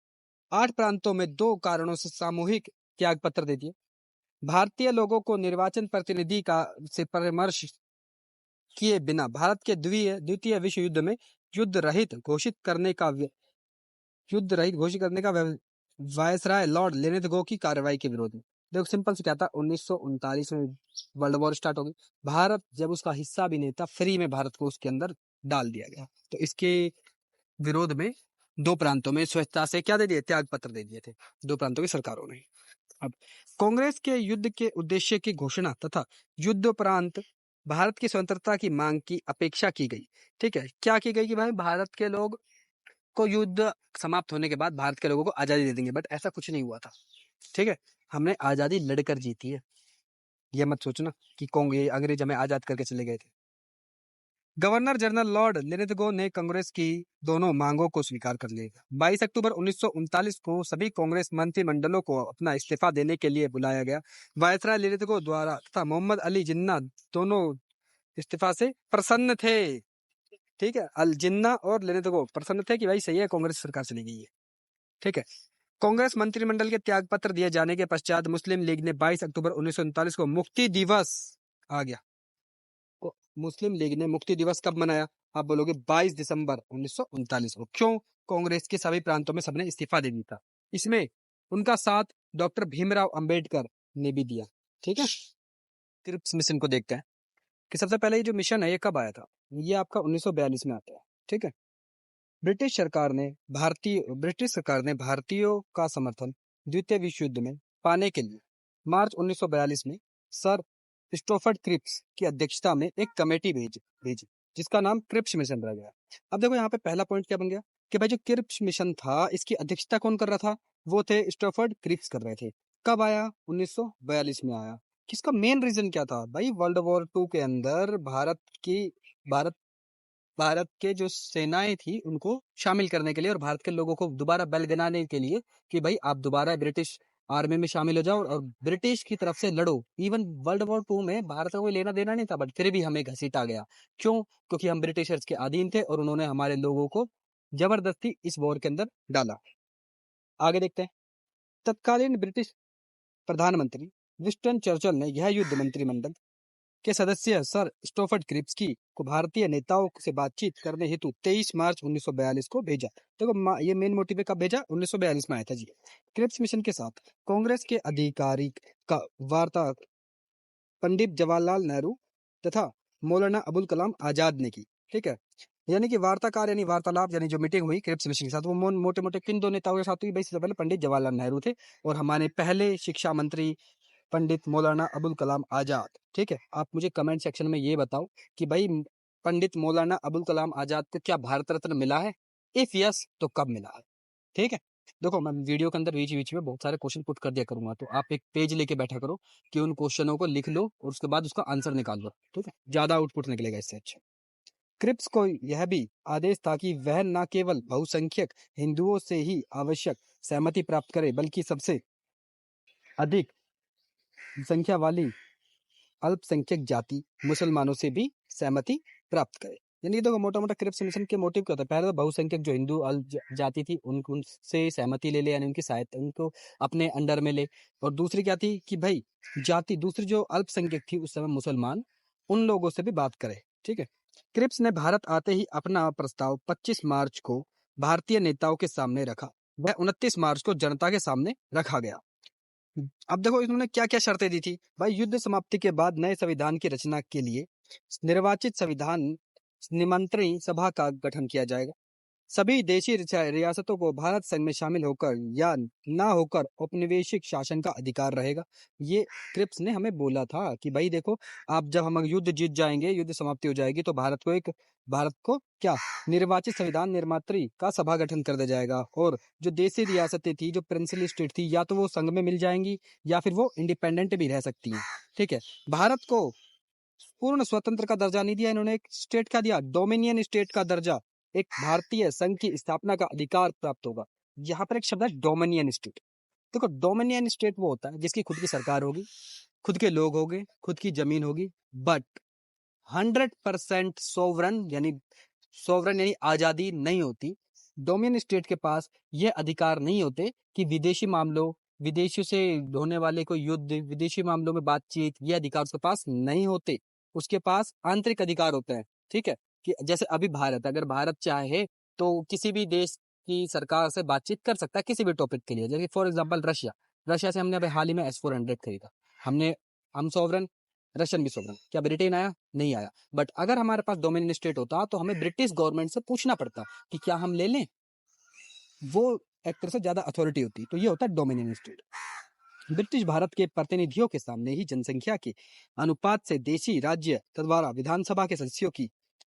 8 प्रांतों में 2 कारणों से सामूहिक त्याग पत्र दे दिए। भारतीय लोगों को निर्वाचन प्रतिनिधि से परामर्श किए बिना भारत के द्वितीय विश्व युद्ध में युद्ध रहित घोषित करने का वायसराय लॉर्ड लेनेथगो की कार्रवाई के विरोध में। देखो सिंपल से क्या था, 1939 में वर्ल्ड वॉर स्टार्ट हो गई। भारत जब उसका हिस्सा भी नहीं था, फ्री में भारत को उसके अंदर डाल दिया गया। तो इसके विरोध में 2 प्रांतों में स्वेच्छा से क्या दे दिए? त्याग पत्र दे दिए थे 2 प्रांतों की सरकारों ने। अब कांग्रेस के युद्ध के उद्देश्य की घोषणा तथा युद्धोपरांत भारत की स्वतंत्रता की मांग की अपेक्षा की गई। ठीक है, क्या की गई कि भाई भारत के लोग को युद्ध समाप्त होने के बाद भारत के लोगों को आजादी दे देंगे, बट ऐसा कुछ नहीं हुआ था। ठीक है, हमने आजादी लड़कर जीती है। ये मत सोचना कि ये अंग्रेज हमें आजाद करके चले गए थे। गवर्नर जनरल लॉर्ड लिनिथगो ने कांग्रेस की दोनों मांगों को स्वीकार कर लिया। 22 अक्टूबर 1939 को सभी कांग्रेस मंत्रिमंडलों को अपना इस्तीफा देने के लिए बुलाया गया। वायसराय लिनिथगो द्वारा तथा मोहम्मद अली जिन्ना दोनों इस्तीफा से प्रसन्न थे। ठीक है, अल जिन्ना और लिनिथगो प्रसन्न थे कि भाई सही है, कांग्रेस सरकार चली गई है। ठीक है, कांग्रेस मंत्रिमंडल के त्याग पत्र दिए जाने के पश्चात मुस्लिम लीग ने 22 अक्टूबर 1939 को मुक्ति दिवस आ गया। मुस्लिम लीग ने मुक्ति दिवस कब मनाया? आप बोलोगे 22 दिसंबर 1939 को। क्यों? कांग्रेस के सभी प्रांतों में सबने इस्तीफा दे दिया था। इसमें उनका साथ डॉक्टर भीमराव अंबेडकर ने भी दिया। ठीक है, क्रिप्स मिशन को देखते हैं कि सबसे पहले ये जो मिशन है ये कब आया था। ये आपका 1942 में आता है। ठीक है, ब्रिटिश सरकार ने भारतीयों का समर्थन द्वितीय विश्व युद्ध में पाने के लिए मार्च 1942 में सर स्टोफर्ड क्रिप्स की अध्यक्षता में एक कमेटी भेजी जिसका नाम क्रिप्स मिशन रह गया। अब देखो यहाँ पे पहला पॉइंट क्या बन गया कि भाई जो क्रिप्स मिशन था इसकी अध्यक्षता कौन कर रहा था? वो थे स्टोफर्ड क्रिप्स कर रहे थे। कब आया? 1942 में आया। किसका मेन रीजन क्या था भाई? वर्ल्ड वॉर 2 के अंदर भारत के जो सेनाएं थी उनको शामिल करने के लिए और भारत के लोगों को दोबारा बल बनाने के लिए कि भाई आप दोबारा ब्रिटिश आर्मी में शामिल हो जाओ और ब्रिटिश की तरफ से लड़ो। इवन वर्ल्ड वॉर 2 में भारत का कोई लेना देना नहीं था, बट फिर भी हमें घसीटा गया। क्यों? क्योंकि हम ब्रिटिशर्स के अधीन थे और उन्होंने हमारे लोगों को जबरदस्ती इस वॉर के अंदर डाला। आगे देखते हैं। तत्कालीन ब्रिटिश प्रधानमंत्री विंस्टन चर्चिल ने यह युद्ध मंत्रिमंडल के सदस्य सर स्टोफर्ड क्रिप्स को भारतीय नेताओं से बातचीत करने हेतु 23 मार्च 1942 को भेजा। देखो ये मेन मोटिव कब भेजा? 1942 में आया था जी। क्रिप्स मिशन के साथ कांग्रेस के अधिकारी का वार्ता पंडित जवाहरलाल नेहरू तथा मौलाना अबुल कलाम आजाद ने की। ठीक है, यानी कि वार्ताकार यानी वार्तालाप यानी जो मीटिंग हुई क्रिप्स मिशन के साथ वो मोटे मोटे किन दो नेताओं के साथ हुई भाई? सबसे पहले पंडित जवाहरलाल नेहरू थे और हमारे पहले शिक्षा मंत्री पंडित मौलाना अबुल कलाम आजाद। ठीक है, आप मुझे कमेंट सेक्शन में ये बताओ कि भाई पंडित मौलाना अबुल कलाम आजाद को क्या भारत रत्न मिला है? इफ यस तो कब मिला है? ठीक है, देखो मैं वीडियो के अंदर बीच में बहुत सारे क्वेश्चन पुट कर दिया करूंगा, तो आप एक पेज लेके बैठा करो कि उन क्वेश्चनों को लिख लो और उसके बाद उसका आंसर निकाल लो। ठीक है, ज्यादा आउटपुट निकलेगा इससे अच्छा। क्रिप्स को यह भी आदेश था कि वह न केवल बहुसंख्यक हिंदुओं से ही आवश्यक सहमति प्राप्त करे बल्कि सबसे अधिक संख्या वाली अल्पसंख्यक जाति मुसलमानों से भी सहमति प्राप्त करे। यानी देखो मोटा मोटा क्रिप्स मिशन के मोटिव क्या था? पहले तो बहुसंख्यक जो हिंदू जाति थी उनसे सहमति ले ले, यानी उनकी सहायता उनको अपने अंडर में ले। और दूसरी क्या थी कि भाई जाति दूसरी जो अल्पसंख्यक थी उस समय मुसलमान, उन लोगों से भी बात करे। ठीक है, क्रिप्स ने भारत आते ही अपना प्रस्ताव 25 मार्च को भारतीय नेताओं के सामने रखा। वह 29 मार्च को जनता के सामने रखा गया। अब देखो इन्होंने क्या क्या शर्तें दी थी भाई? युद्ध समाप्ति के बाद नए संविधान की रचना के लिए निर्वाचित संविधान निमंत्रणीय सभा का गठन किया जाएगा। सभी देशी रियासतों को भारत संघ में शामिल होकर या ना होकर औपनिवेशिक शासन का अधिकार रहेगा। ये क्रिप्स ने हमें बोला था कि भाई देखो आप जब हम युद्ध जीत जाएंगे, युद्ध समाप्ति हो जाएगी तो भारत को क्या निर्वाचित संविधान निर्मात्री का सभा गठन कर दिया जाएगा और जो देशी रियासतें थी, जो प्रिंसली स्टेट थी, या तो वो संघ में मिल जाएंगी या फिर वो इंडिपेंडेंट भी रह सकती हैं। ठीक है, भारत को पूर्ण स्वतंत्र का दर्जा नहीं दिया इन्होंने, एक स्टेट का दिया, डोमिनियन स्टेट का दर्जा। एक भारतीय संघ की स्थापना का अधिकार प्राप्त होगा। यहाँ पर एक शब्द है डोमिनियन स्टेट। देखो डोमिनियन स्टेट वो होता है जिसकी खुद की सरकार होगी, खुद के लोग होंगे, खुद की जमीन होगी, बट 100% सोवरन यानी आजादी नहीं होती। डोमिनियन स्टेट के पास ये अधिकार नहीं होते कि विदेशी मामलों, विदेशियों से होने वाले कोई युद्ध, विदेशी मामलों में बातचीत, ये अधिकार उसके पास नहीं होते। उसके पास आंतरिक अधिकार होते हैं। ठीक है, कि जैसे अभी भारत, अगर भारत चाहे तो किसी भी देश की सरकार से बातचीत कर सकता है किसी भी टॉपिक के लिए। जैसे फॉर एग्जांपल रशिया से हमने अभी हाल ही में S-400 खरीदा। हम सोवरन, रशियन भी सोवरन। क्या ब्रिटेन आया? नहीं आया। बट अगर हमारे पास डोमिनियन स्टेट होता तो हमें ब्रिटिश गवर्नमेंट से पूछना पड़ता कि क्या हम ले लें। वो एक तरह से ज्यादा अथॉरिटी होती। तो ये होता है डोमिनियन स्टेट। ब्रिटिश भारत के प्रतिनिधियों के सामने ही जनसंख्या के अनुपात से देशी राज्य द्वारा विधानसभा के सदस्यों की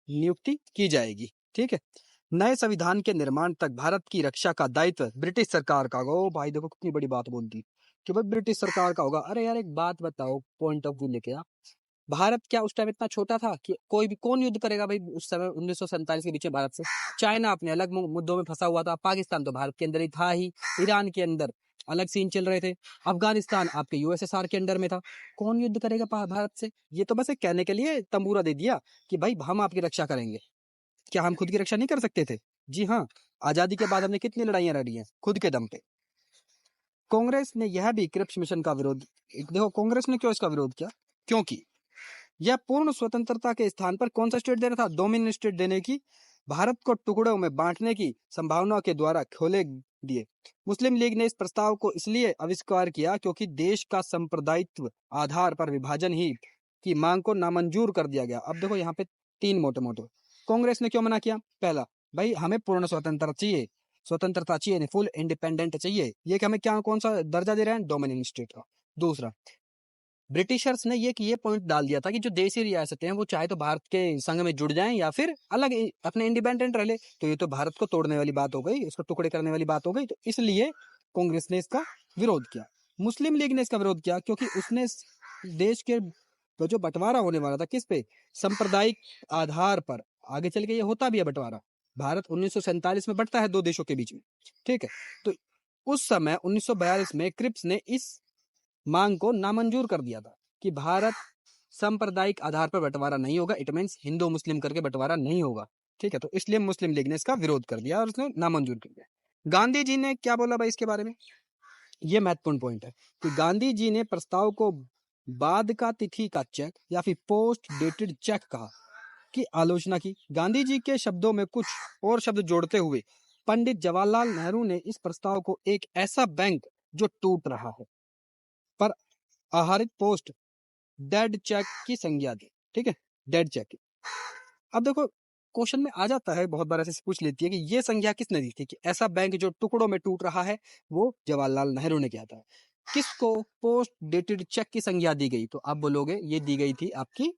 नियुक्ति की जाएगी। ठीक है, नए संविधान के निर्माण तक भारत की रक्षा का दायित्व ब्रिटिश सरकार का। ओ भाई देखो कितनी बड़ी बात बोल दी। कि भाई ब्रिटिश सरकार का होगा। अरे यार एक बात बताओ, पॉइंट ऑफ व्यू लेके आप, भारत क्या उस टाइम इतना छोटा था कि कोई भी कौन युद्ध करेगा भाई उस समय 1947 के बीच में भारत से? चाइना अपने अलग मुद्दों में फंसा हुआ था, पाकिस्तान तो भारत के अंदर ही था ही, ईरान के अंदर अलग सीन चल रहे थे, अफगानिस्तान आपके यूएसएसआर के अंडर में था। कौन युद्ध करेगा भारत से? ये तो बस एक कहने के लिए तंबूरा दे दिया कि भाई हम आपकी रक्षा करेंगे। क्या हम खुद की रक्षा नहीं कर सकते थे? जी हाँ, आजादी के बाद हमने कितनी लड़ाइयां लड़ी हैं खुद के दम पे। कांग्रेस ने यह भी क्रिप्स मिशन का विरोध, देखो कांग्रेस ने क्यों इसका विरोध किया, क्योंकि यह पूर्ण स्वतंत्रता के स्थान पर कौन सा स्टेट दे रहा था? डोमिनियन स्टेट देने की, भारत को टुकड़ों में बांटने की संभावना के द्वारा खोले दिए। मुस्लिम लीग ने इस प्रस्ताव को इसलिए अविष्कार किया क्योंकि देश का सांप्रदायित्व आधार पर विभाजन ही की मांग को नामंजूर कर दिया गया। अब देखो यहाँ पे तीन मोटे मोटे कांग्रेस ने क्यों मना किया। पहला, भाई हमें पूर्ण स्वतंत्रता चाहिए, स्वतंत्रता चाहिए नहीं, फुल इंडिपेंडेंट चाहिए। ये कि हमें क्या कौन सा दर्जा दे रहे हैं? डोमिनियन स्टेट का। दूसरा, ब्रिटिशर्स ने ये पॉइंट डाल दिया था कि जो देशी रियासतें हैं वो चाहे तो भारत के संग में जुड़ जाएं या फिर अलग अपने इंडिपेंडेंट रह ले। तो ये तो भारत को तोड़ने वाली बात हो गई, इसको टुकड़े करने वाली बात हो गई। तो इसलिए कांग्रेस ने इसका विरोध किया। मुस्लिम लीग ने इसका विरोध किया क्योंकि उसने देश के जो बंटवारा होने वाला था किस पे? सांप्रदायिक आधार पर। आगे चल के ये होता भी है बंटवारा। भारत 1947 में बंटता है दो देशों के बीच में, ठीक है। तो उस समय 1942 में क्रिप्स ने इस मांग को नामंजूर कर दिया था कि भारत सांप्रदायिक आधार पर बंटवारा नहीं होगा, इट मींस हिंदू मुस्लिम करके बंटवारा नहीं होगा, ठीक है। तो इसलिए मुस्लिम लीग ने इसका विरोध कर दिया और उसने नामंजूर कर दिया। गांधी जी ने क्या बोला भाई इसके बारे में? ये महत्वपूर्ण पॉइंट है कि गांधी जी ने प्रस्ताव को बाद का तिथि का चेक या फिर पोस्ट डेटेड चेक कहा की आलोचना की। गांधी जी के शब्दों में कुछ और शब्द जोड़ते हुए पंडित जवाहरलाल नेहरू ने इस प्रस्ताव को एक ऐसा बैंक जो टूट रहा है पर आधारित पोस्ट डेड चेक की संज्ञा दी, ठीक है, डेड चेक की। अब देखो क्वेश्चन में आ जाता है, बहुत बार ऐसे पूछ लेती है कि ये संज्ञा किसने दी थी कि ऐसा बैंक जो टुकड़ों में टूट रहा है वो जवाहरलाल नेहरू ने किया था। किसको पोस्ट डेटेड चेक की संज्ञा दी गई? तो आप बोलोगे ये दी गई थी आपकी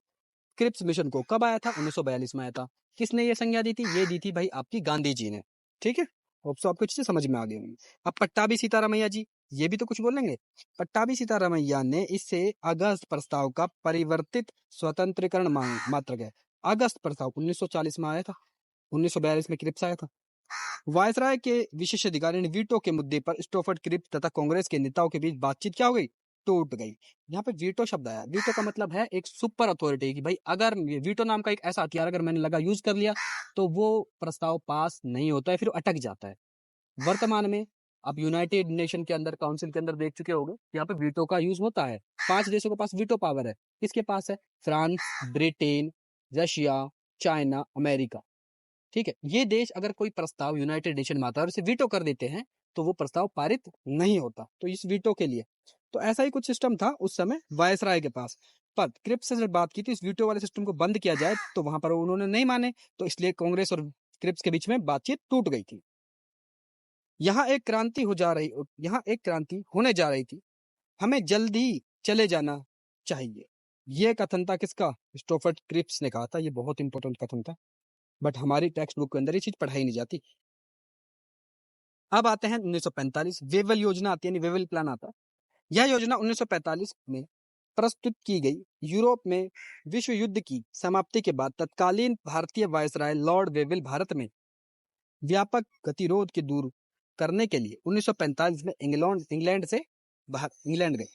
क्रिप्स मिशन को। कब आया था? 1942 में आया था। किसने ये संज्ञा दी थी? ये दी थी भाई आपकी गांधी जी ने, ठीक है। होप्स आपको अच्छे से समझ में आ गई होंगी। अब पट्टाभी सीतारामैया जी, ये भी तो कुछ बोलेंगे। पट्टाभी सीतारामैया ने इससे अगस्त प्रस्ताव का परिवर्तित स्वतंत्रीकरण मांग मात्र गए। अगस्त प्रस्ताव 1940 में आया था, 1942 में क्रिप्स आया था। वायसराय के विशेष अधिकारी ने वीटो के मुद्दे पर स्टोफर्ड क्रिप्स तथा कांग्रेस के नेताओं के बीच बातचीत क्या हो गई? टूट गई। यहाँ पे वीटो शब्द आया। वीटो का मतलब है एक सुपर अथॉरिटी की भाई अगर वीटो नाम का एक ऐसा हथियार अगर मैंने लगा यूज कर लिया तो वो प्रस्ताव पास नहीं होता है, फिर अटक जाता है। वर्तमान में आप यूनाइटेड नेशन के अंदर, काउंसिल के अंदर देख चुके होंगे, यहाँ पे वीटो का यूज होता है। 5 देशों के पास वीटो पावर है। किसके पास है? France, Britain, Russia, China, America, ठीक है। ये देश अगर कोई प्रस्ताव यूनाइटेड नेशन में आता है और इसे वीटो कर देते हैं तो वो प्रस्ताव पारित नहीं होता। तो इस वीटो के लिए तो ऐसा ही कुछ सिस्टम था उस समय वायसराय के पास। पर क्रिप्स से जब बात की थी इस वीटो वाले सिस्टम को बंद किया जाए तो वहां पर उन्होंने नहीं माने, तो इसलिए कांग्रेस और क्रिप्स के बीच में बातचीत टूट गई थी। यहाँ एक क्रांति होने जा रही थी, हमें जल्दी चले जाना चाहिए। ये कथन था किसका? स्टोफर्ड क्रिप्स ने कहा था। ये बहुत इंपॉर्टेंट कथन था, बट हमारी टेक्स्ट बुक के अंदर ये चीज पढ़ाई नहीं जाती। अब आते हैं 1945, वेवल योजना आती है, वेवल प्लान आता है। यह योजना 1945 में प्रस्तुत की गई। यूरोप में विश्व युद्ध की समाप्ति के बाद तत्कालीन भारतीय वायसराय लॉर्ड वेवल भारत में व्यापक गतिरोध के दूर करने के लिए 1945 में इंग्लैंड गए।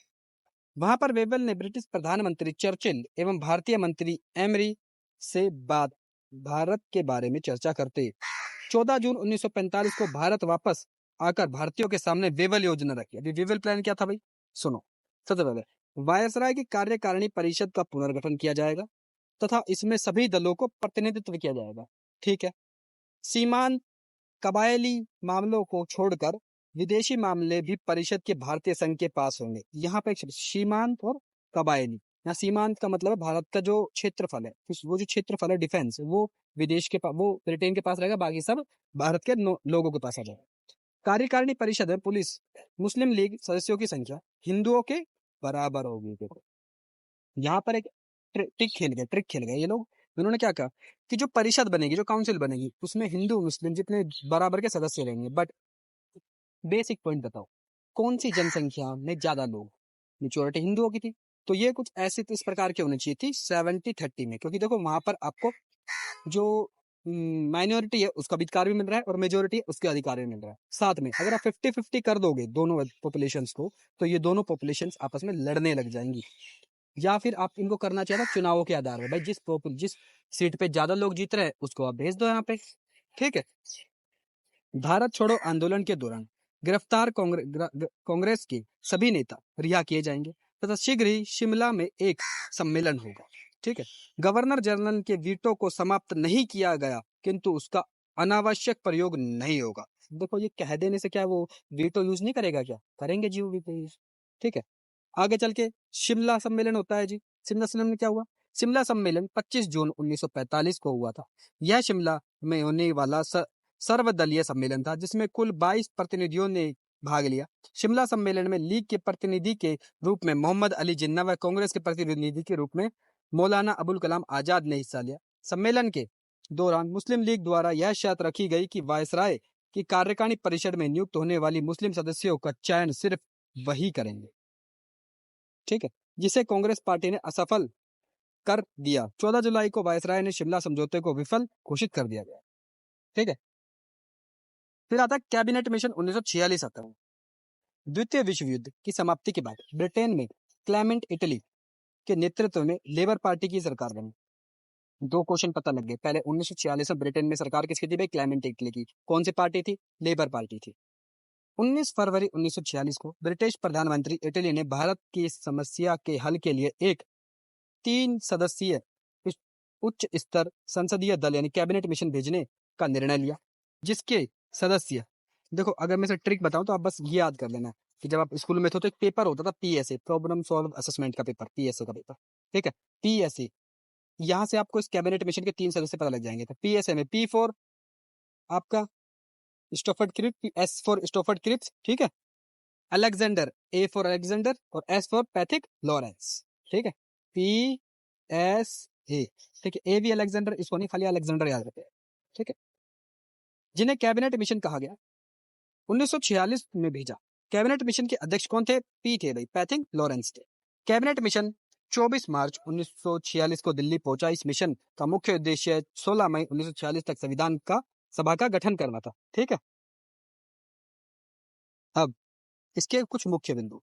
वहां पर वेवल ने ब्रिटिश प्रधानमंत्री चर्चिल एवं भारतीय मंत्री एमरी से भारत के बारे में चर्चा करते 14 जून 1945 को भारत वापस आकर भारतीयों के सामने वेवल योजना रखी। अभी वेवल प्लान क्या था भाई? सुनो। सबसे पहले वायसराय की कार्यकारिणी परिषद का पुनर्गठन किया जाएगा तथा इसमें सभी दलों को प्रतिनिधित्व किया जाएगा, ठीक है। सीमांत कबायली मामलों को छोड़कर विदेशी मामले भी परिषद के भारतीय संघ के पास होंगे। यहाँ पे सीमांत और कबायली, यहाँ सीमांत का मतलब है भारत का जो क्षेत्रफल है, वो जो क्षेत्रफल है डिफेंस, वो विदेश के पास, वो ब्रिटेन के पास रहेगा, बाकी सब भारत के लोगों के पास आ जाएगा। कार्यकारिणी परिषद में पुलिस मुस्लिम लीग सदस्यों की संख्या हिंदुओं के बराबर होगी। देखो यहाँ पर एक ट्रिक खेल गए ये लोग। उन्होंने क्या कहा कि जो परिषद बनेगी, जो काउंसिल बनेगी, उसमें हिंदू मुस्लिम जितने बराबर के सदस्य रहेंगे। बट बेसिक पॉइंट बताओ, कौन सी जनसंख्या में ज्यादा लोग, मेजोरिटी हिंदुओं की थी, तो ये कुछ ऐसे इस प्रकार की होनी चाहिए थी 70-30 में, क्योंकि देखो वहां पर आपको जो माइनॉरिटी है उसका भी अधिकार भी मिल रहा है और मेजोरिटी है उसके अधिकार भी मिल रहा है साथ में। अगर आप 50-50 कर दोगे दोनों पॉपुलेशंस को, तो ये दोनों पॉपुलेशंस आपस में लड़ने लग जाएंगी। या फिर आप इनको करना चाहिए था चुनावों के आधार पर, भाई जिस सीट पे ज्यादा लोग जीत रहे हैं उसको आप भेज दो यहाँ पे, ठीक है। भारत छोड़ो आंदोलन के दौरान गिरफ्तार कांग्रेस के सभी नेता रिहा किए जाएंगे तथा शीघ्र ही शिमला में एक सम्मेलन होगा, ठीक है। गवर्नर जनरल के वीटो को समाप्त नहीं किया गया, किंतु उसका अनावश्यक प्रयोग नहीं होगा। देखो ये कह देने से क्या वो वीटो यूज नहीं करेगा, क्या करेंगे जी वो वीटो यूज, ठीक है। आगे चल के शिमला सम्मेलन होता है जी। शिमला सम्मेलन में क्या हुआ? शिमला सम्मेलन 25 जून 1945 को हुआ था। यह शिमला में होने वाला सर्वदलीय सम्मेलन था जिसमें कुल 22 प्रतिनिधियों ने भाग लिया। शिमला सम्मेलन में लीग के प्रतिनिधि के रूप में मोहम्मद अली जिन्ना व कांग्रेस के प्रतिनिधि के रूप में मौलाना अबुल कलाम आजाद ने हिस्सा लिया। सम्मेलन के दौरान मुस्लिम लीग द्वारा यह शर्त रखी गई कि वायसराय की कार्यकारिणी परिषद में नियुक्त होने वाली मुस्लिम सदस्यों का चयन सिर्फ वही करेंगे, ठीक है, जिसे कांग्रेस पार्टी ने असफल कर दिया। 14 जुलाई को वायसराय ने शिमला समझौते को विफल घोषित कर दिया गया, ठीक है। फिर आता है कैबिनेट मिशन 1946 आता है। द्वितीय विश्व युद्ध की समाप्ति के बाद ब्रिटेन में क्लेमेंट इटली के नेतृत्व में लेबर पार्टी की सरकार बनी। दो क्वेश्चन पता लग गए। पहले 1946 में ब्रिटेन में सरकार किसकी थी भाई? क्लेमेंट इटली की। कौन सी पार्टी थी? लेबर पार्टी थी। 19 फरवरी 1946 को ब्रिटिश प्रधानमंत्री इटली ने भारत की समस्या के हल के लिए एक 3 सदस्यीय उच्च स्तर संसदीय दल यानी कैबिनेट मिशन भेजने का निर्णय लिया, जिसके सदस्य, देखो अगर मैं से ट्रिक बताऊं तो आप बस ये याद कर लेना कि जब आप स्कूल में थे तो एक पेपर होता था पीएसए, प्रॉब्लम सॉल्व असेसमेंट का पेपर, पीएसए का पेपर, ठीक है। पीएसए, यहाँ से आपको इस कैबिनेट मिशन के 3 सदस्य पता लग जाएंगे। तो पीएसए में पी फॉर आपका स्टोफर्ड क्रिप्स, एस फॉर स्टोफर्ड क्रिप्स, ठीक है, अलेक्जेंडर, ए फॉर अलेक्जेंडर और एस फॉर पैथिक लॉरेंस, ठीक है। पी एस ए, ठीक है। ए भी अलेक्जेंडर, इसको नहीं खाली अलेक्जेंडर याद रखें, ठीक है। जिन्हें कैबिनेट मिशन कहा गया 1946 में भेजा। कैबिनेट मिशन के अध्यक्ष कौन थे? पी थे भाई, पैथिक लॉरेंस थे। कैबिनेट मिशन 24 मार्च 1946 को दिल्ली पहुंचा। इस मिशन का मुख्य उद्देश्य 16 मई 1946 तक संविधान का सभा का गठन करना था, ठीक है। अब इसके कुछ मुख्य बिंदु।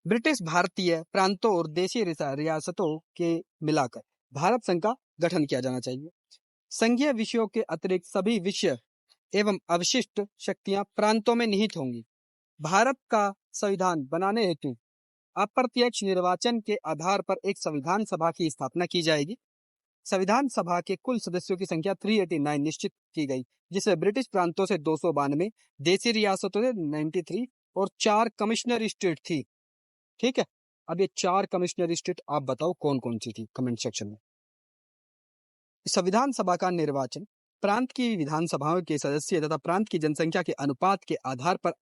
ब्रिटिश भारतीय प्रांतों और देशी रियासतों के मिलाकर भारत संघ का गठन किया जाना चाहिए। संघीय विषयों के अतिरिक्त सभी विषय एवं अवशिष्ट शक्तियां प्रांतों में निहित होंगी। भारत का संविधान बनाने हेतु अप्रत्यक्ष निर्वाचन के आधार पर एक संविधान सभा की स्थापना की जाएगी। संविधान सभा के कुल सदस्यों की संख्या 389 निश्चित की गई, जिसमें ब्रिटिश प्रांतों से 292, देशी रियासतों से 93 और 4 कमिश्नर स्टेट थी, ठीक है। अब ये 4 कमिश्नर स्टेट आप बताओ कौन कौन सी थी, कमेंट सेक्शन में। संविधान सभा का निर्वाचन प्रांत की विधानसभाओं के सदस्य तथा प्रांत की जनसंख्या के अनुपात के आधार पर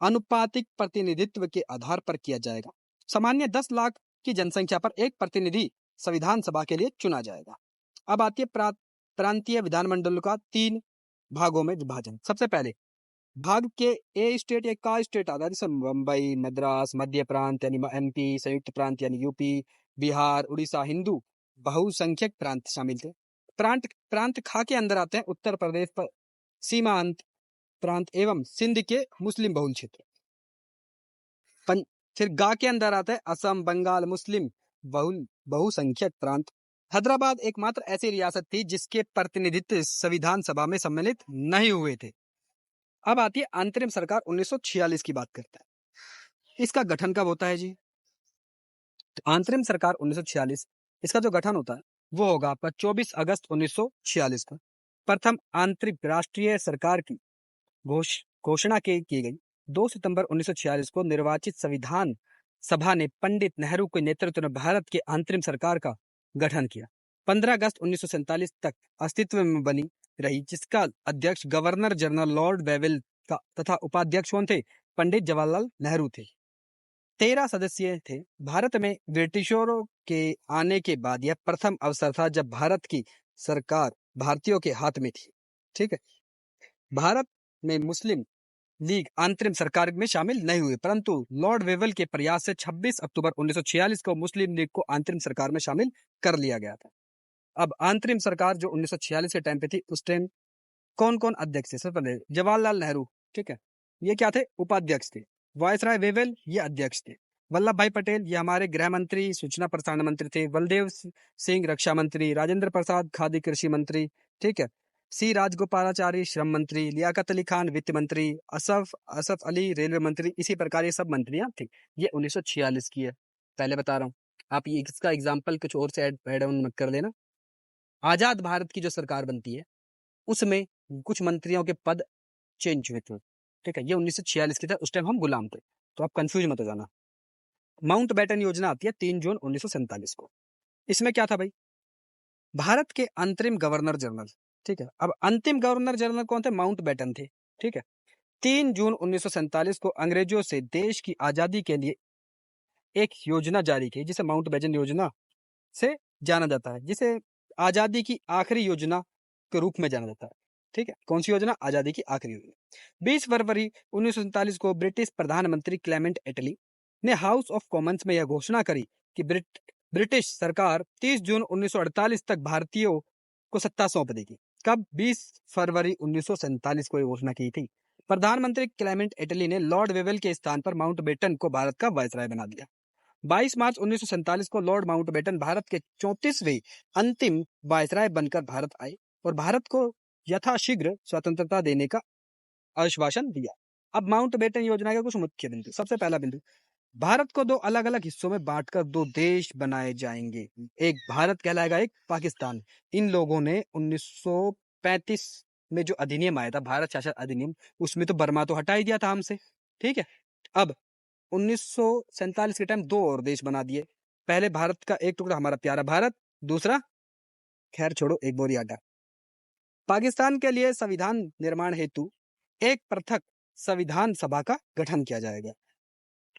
अनुपातिक प्रतिनिधित्व के आधार पर किया जाएगा। सामान्य 10 लाख की जनसंख्या पर एक प्रतिनिधि संविधान सभा के लिए चुना जाएगा। अब आती है प्रांतीय विधानमंडल का 3 भागों में विभाजन। सबसे पहले भाग के ए स्टेट या का स्टेट आता है, जैसे मुंबई, मद्रास, मध्य प्रांत यानी एमपी, संयुक्त प्रांत यानी यूपी, बिहार, उड़ीसा, हिंदू बहुसंख्यक प्रांत शामिल थे। प्रांत खा के अंदर आते हैं उत्तर प्रदेश पर सीमांत प्रांत एवं सिंध के मुस्लिम बहुल क्षेत्र। फिर गा के अंदर आता है असम, बंगाल, मुस्लिम बहुसंख्यक प्रांत। हैदराबाद एकमात्र ऐसी रियासत थी जिसके प्रतिनिधित्व संविधान सभा में सम्मिलित नहीं हुए थे। अब आती है अंतरिम सरकार 1946 की बात करता है। इसका गठन कब होता है जी? तो अंतरिम सरकार 1946, इसका जो गठन होता है वो होगा आपका 24 अगस्त 1946 को। प्रथम आंतरिक राष्ट्रीय सरकार की घोषणा की गई। 2 सितंबर 1946 को निर्वाचित संविधान सभा ने पंडित नेहरू के नेतृत्व में भारत के अंतरिम सरकार का गठन किया। 15 अगस्त 1947 तक अस्तित्व में बनी रही, जिसका अध्यक्ष गवर्नर जनरल लॉर्ड वेवेल का तथा उपाध्यक्ष कौन थे? पंडित जवाहरलाल नेहरू थे। 13 सदस्य थे। भारत में ब्रिटिशरों के आने के बाद यह प्रथम अवसर था जब भारत की सरकार भारतीयों के हाथ में थी, ठीक है। भारत में मुस्लिम लीग अंतरिम सरकार में शामिल नहीं हुए, परंतु लॉर्ड वेवल के प्रयास से 26 अक्टूबर 1946 को मुस्लिम लीग को अंतरिम सरकार में शामिल कर लिया गया था। अब अंतरिम सरकार जो 1946 के टाइम पे थी, उस टाइम कौन कौन अध्यक्ष थे? सबसे पहले जवाहरलाल नेहरू, ठीक है, ये क्या थे? उपाध्यक्ष थे। वायसराय वेवेल, ये अध्यक्ष थे। वल्लभ भाई पटेल, ये हमारे गृह मंत्री, सूचना प्रसारण मंत्री थे। बलदेव सिंह, रक्षा मंत्री। राजेंद्र प्रसाद, खादी कृषि मंत्री, ठीक है। सी राजगोपालाचारी, श्रम मंत्री। लियाकत अली खान, वित्त मंत्री। असफ अली, रेलवे मंत्री। इसी प्रकार ये सब मंत्रियां थी। ये 1946 की है, पहले बता रहा हूँ। आप ये इसका एग्जाम्पल कुछ और से ऐड ऑन मत कर लेना। आजाद भारत की जो सरकार बनती है, उसमें कुछ मंत्रियों के पद चेंज हुए थे, ठीक है। ये 1946 की था, उस टाइम हम गुलाम थे, तो आप कंफ्यूज मत हो जाना। माउंट बैटन योजना आती है 3 जून 1947 को। इसमें क्या था भाई? भारत के अंतरिम गवर्नर जनरल, ठीक है। अब अंतिम गवर्नर जनरल कौन थे? माउंट बैटन थे, ठीक है। 3 जून 1947 को अंग्रेजों से देश की आजादी के लिए एक योजना जारी की, जिसे माउंट बैटन योजना से जाना जाता है, जिसे आजादी की आखिरी योजना के रूप में जाना जाता है, ठीक है। कौन सी योजना? आजादी की आखिरी योजना। 20 फरवरी 1947 को ब्रिटिश प्रधानमंत्री क्लेमेंट एटली ने हाउस ऑफ कॉमन्स में यह घोषणा करी कि ब्रिटिश सरकार 30 जून 1948 तक भारतीयों को सत्ता सौंप देगी। कब? 20 फरवरी 1947 को यह घोषणा की थी। प्रधानमंत्री क्लेमेंट एटली ने लॉर्ड वेवेल के स्थान पर माउंट बेटन को भारत का वायसराय बना दिया। 22 मार्च 1947 को लॉर्ड माउंटबेटन भारत के 34वें अंतिम वायसराय बनकर भारत आए और भारत को यथाशीघ्र स्वतंत्रता देने का आश्वासन दिया। अब माउंटबेटन योजना के कुछ मुख्य बिंदु। सबसे पहला बिंदु, भारत को 2 अलग-अलग हिस्सों में बांटकर 2 देश बनाए जाएंगे। एक भारत कहलाएगा, एक पाकिस्तान। इन लोगों ने 1935 में जो अधिनियम आया था, भारत शासन अधिनियम, उसमें तो बर्मा तो हटा ही दिया था हमसे, ठीक है। अब 1947 के टाइम 2 और देश बना दिए। पहले भारत का एक टुकड़ा हमारा प्यारा भारत, दूसरा, खैर छोड़ो, एक बोरी आटा। पाकिस्तान के लिए संविधान निर्माण हेतु एक पृथक संविधान सभा का गठन किया जाएगा।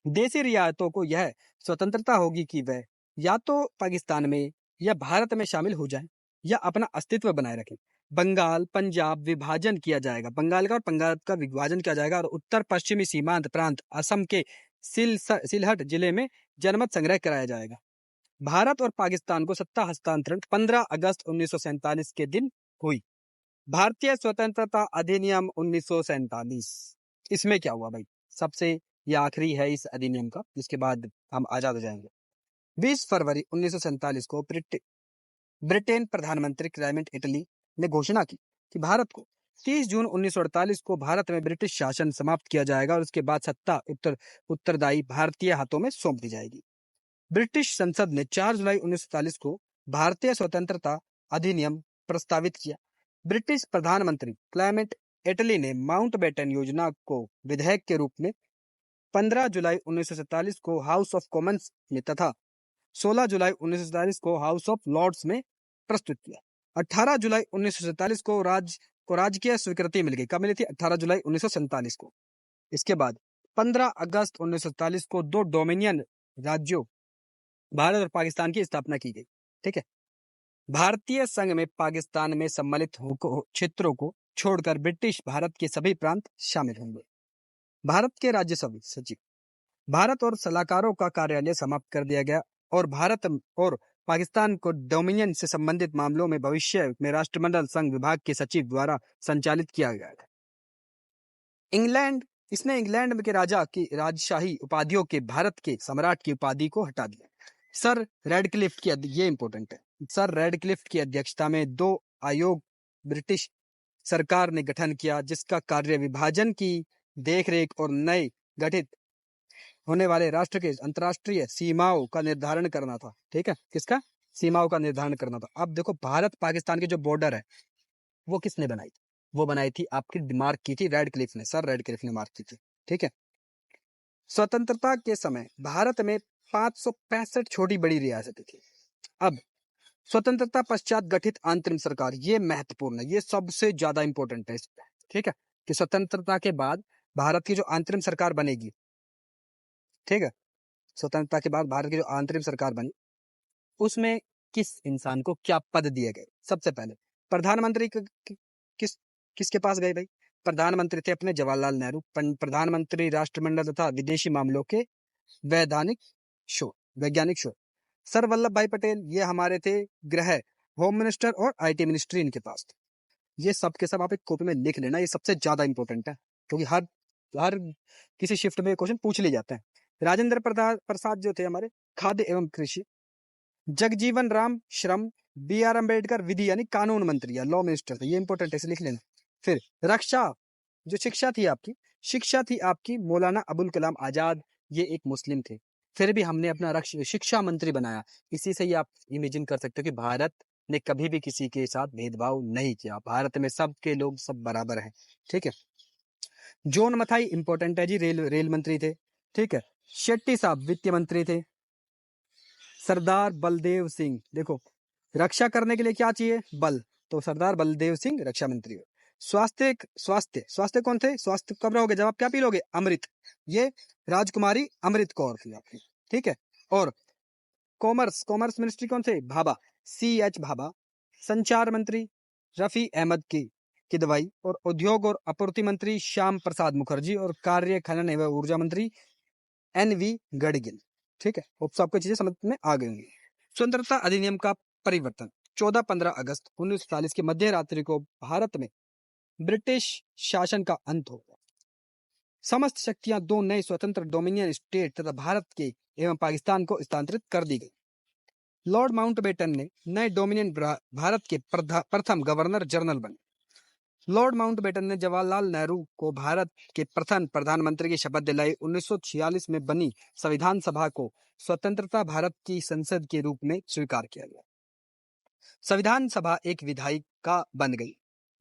देशी रियासतों को यह स्वतंत्रता होगी कि वह या तो पाकिस्तान में या भारत में शामिल हो जाएं या अपना अस्तित्व बनाए रखें। बंगाल, पंजाब विभाजन किया जाएगा। बंगाल का और पंजाब का विभाजन किया जाएगा और उत्तर पश्चिमी सीमांत प्रांत असम के सिलहट जिले में जनमत संग्रह कराया जाएगा। भारत और पाकिस्तान को सत्ता हस्तांतरण 15 अगस्त 1947 के दिन हुई। भारतीय स्वतंत्रता अधिनियम 1947, इसमें क्या हुआ भाई? सबसे ये आखिरी है इस अधिनियम का, जिसके बाद हम आजाद हो जाएंगे। 20 फरवरी 1947 को ब्रिटेन प्रधानमंत्री क्लेमेंट एटली ने घोषणा की कि भारत को 30 जून 1948 को भारत में ब्रिटिश शासन समाप्त किया जाएगा और उसके बाद सत्ता उत्तरदायी भारतीय हाथों में सौंप दी जाएगी। ब्रिटिश संसद ने 4 जुलाई 1947 को भारतीय स्वतंत्रता अधिनियम प्रस्तावित किया। ब्रिटिश प्रधानमंत्री क्लेमेंट एटली ने माउंटबेटन योजना को विधेयक के रूप में 15 जुलाई 1947 को हाउस ऑफ कॉमन्स में तथा 16 जुलाई 1947 को हाउस ऑफ लॉर्ड्स में प्रस्तुत किया। 18 जुलाई 1947 को राजकीय स्वीकृति मिल गई। कब मिली थी? 18 जुलाई 1947 को। इसके बाद 15 अगस्त 1947 को 2 डोमिनियन राज्यों भारत और पाकिस्तान की स्थापना की गई, ठीक है। भारतीय संघ में पाकिस्तान में सम्मिलित क्षेत्रों को छोड़कर ब्रिटिश भारत के सभी प्रांत शामिल होंगे। भारत के राज्यसभा सचिव, भारत और सलाहकारों का कार्यालय समाप्त कर दिया गया और भारत और पाकिस्तान को डोमिनियन से संबंधित मामलों में भविष्य में राष्ट्रमंडल संघ विभाग के सचिव द्वारा संचालित किया गया था। इंग्लैंड के राजा की राजशाही उपाधियों के भारत के सम्राट की उपाधि को हटा दिया। सर रेडक्लिफ की, ये इंपॉर्टेंट है, सर रेडक्लिफ की अध्यक्षता में 2 आयोग ब्रिटिश सरकार ने गठन किया, जिसका कार्य विभाजन की देखरेख और नए गठित होने वाले राष्ट्र के अंतर्राष्ट्रीय सीमाओं का निर्धारण करना था, ठीक है। किसका? सीमाओं का निर्धारण करना था। अब देखो, भारत पाकिस्तान के जो बॉर्डर है, वो किसने बनाई थी? वो बनाई थी आपकी, मार्क की थी रेडक्लिफ ने, सर रेडक्लिफ ने मार्क की थी, ठीक है। स्वतंत्रता के समय भारत में 565 छोटी बड़ी रियासतें थी। अब स्वतंत्रता पश्चात गठित अंतरिम सरकार, ये महत्वपूर्ण है, ये सबसे ज्यादा इंपॉर्टेंट है, ठीक है, कि स्वतंत्रता के बाद भारत की जो अंतरिम सरकार बनेगी, ठीक है, स्वतंत्रता के बाद भारत की जो अंतरिम सरकार बनी, उसमें किस इंसान को क्या पद दिए गए? सबसे पहले प्रधानमंत्री किसके पास गए भाई? प्रधानमंत्री थे अपने जवाहरलाल नेहरू, प्रधानमंत्री राष्ट्रमंडल तथा विदेशी मामलों के वैज्ञानिक शोध सर वल्लभ भाई पटेल, ये हमारे थे गृह होम मिनिस्टर और आईटी मिनिस्ट्री इनके पास थी। ये सब के सब आप एक कॉपी में लिख लेना, ये सबसे ज्यादा इंपॉर्टेंट है क्योंकि हर किसी शिफ्ट में क्वेश्चन पूछ लिए जाते हैं। राजेंद्र प्रसाद जो थे हमारे खाद्य एवं कृषि, जगजीवन राम श्रम, बी आर अम्बेडकर विधि यानी कानून मंत्री या लॉ मिनिस्टर थे, ये इंपॉर्टेंट है, इसे लिख लेना। फिर रक्षा जो शिक्षा थी आपकी मौलाना अबुल कलाम आजाद, ये एक मुस्लिम थे, फिर भी हमने अपना शिक्षा मंत्री बनाया। इसी से ही आप इमेजिन कर सकते हो कि भारत ने कभी भी किसी के साथ भेदभाव नहीं किया, भारत में सबके लोग सब बराबर हैं। ठीक है। जॉन मथाई इंपॉर्टेंट है जी, रेल मंत्री थे। ठीक है। शेट्टी साहब वित्त मंत्री थे। सरदार बलदेव सिंह, देखो रक्षा करने के लिए क्या चाहिए, बल, तो सरदार बलदेव सिंह रक्षा मंत्री हो। स्वास्थ्य कौन थे, स्वास्थ्य कब रहोगे जब आप क्या पी लोगे, अमृत, ये राजकुमारी अमृत कौर थी आपकी। ठीक है। और कॉमर्स मिनिस्ट्री कौन थे, भाभा, CH भाभा। संचार मंत्री रफी अहमद की दवाई, और उद्योग और आपूर्ति मंत्री श्याम प्रसाद मुखर्जी, और कार्य खनन एवं ऊर्जा मंत्री NV गडगिल। ठीक है। सबको चीजें समझ में आ गई होंगी। स्वतंत्रता अधिनियम का परिवर्तन 14-15 अगस्त 1940 की मध्य रात्रि को भारत में ब्रिटिश शासन का अंत हो गया। समस्त शक्तियां दो नए स्वतंत्र डोमिनियन स्टेट तथा भारत के एवं पाकिस्तान को स्थानांतरित कर दी गई। लॉर्ड माउंटबेटन ने नए डोमिनियन भारत के प्रथम गवर्नर जनरल बने। लॉर्ड माउंटबेटन ने जवाहरलाल नेहरू को भारत के प्रथम प्रधानमंत्री की शपथ दिलाई। 1946 में बनी संविधान सभा को स्वतंत्रता भारत की संसद के रूप में स्वीकार किया गया। संविधान सभा एक विधायिका बन गई।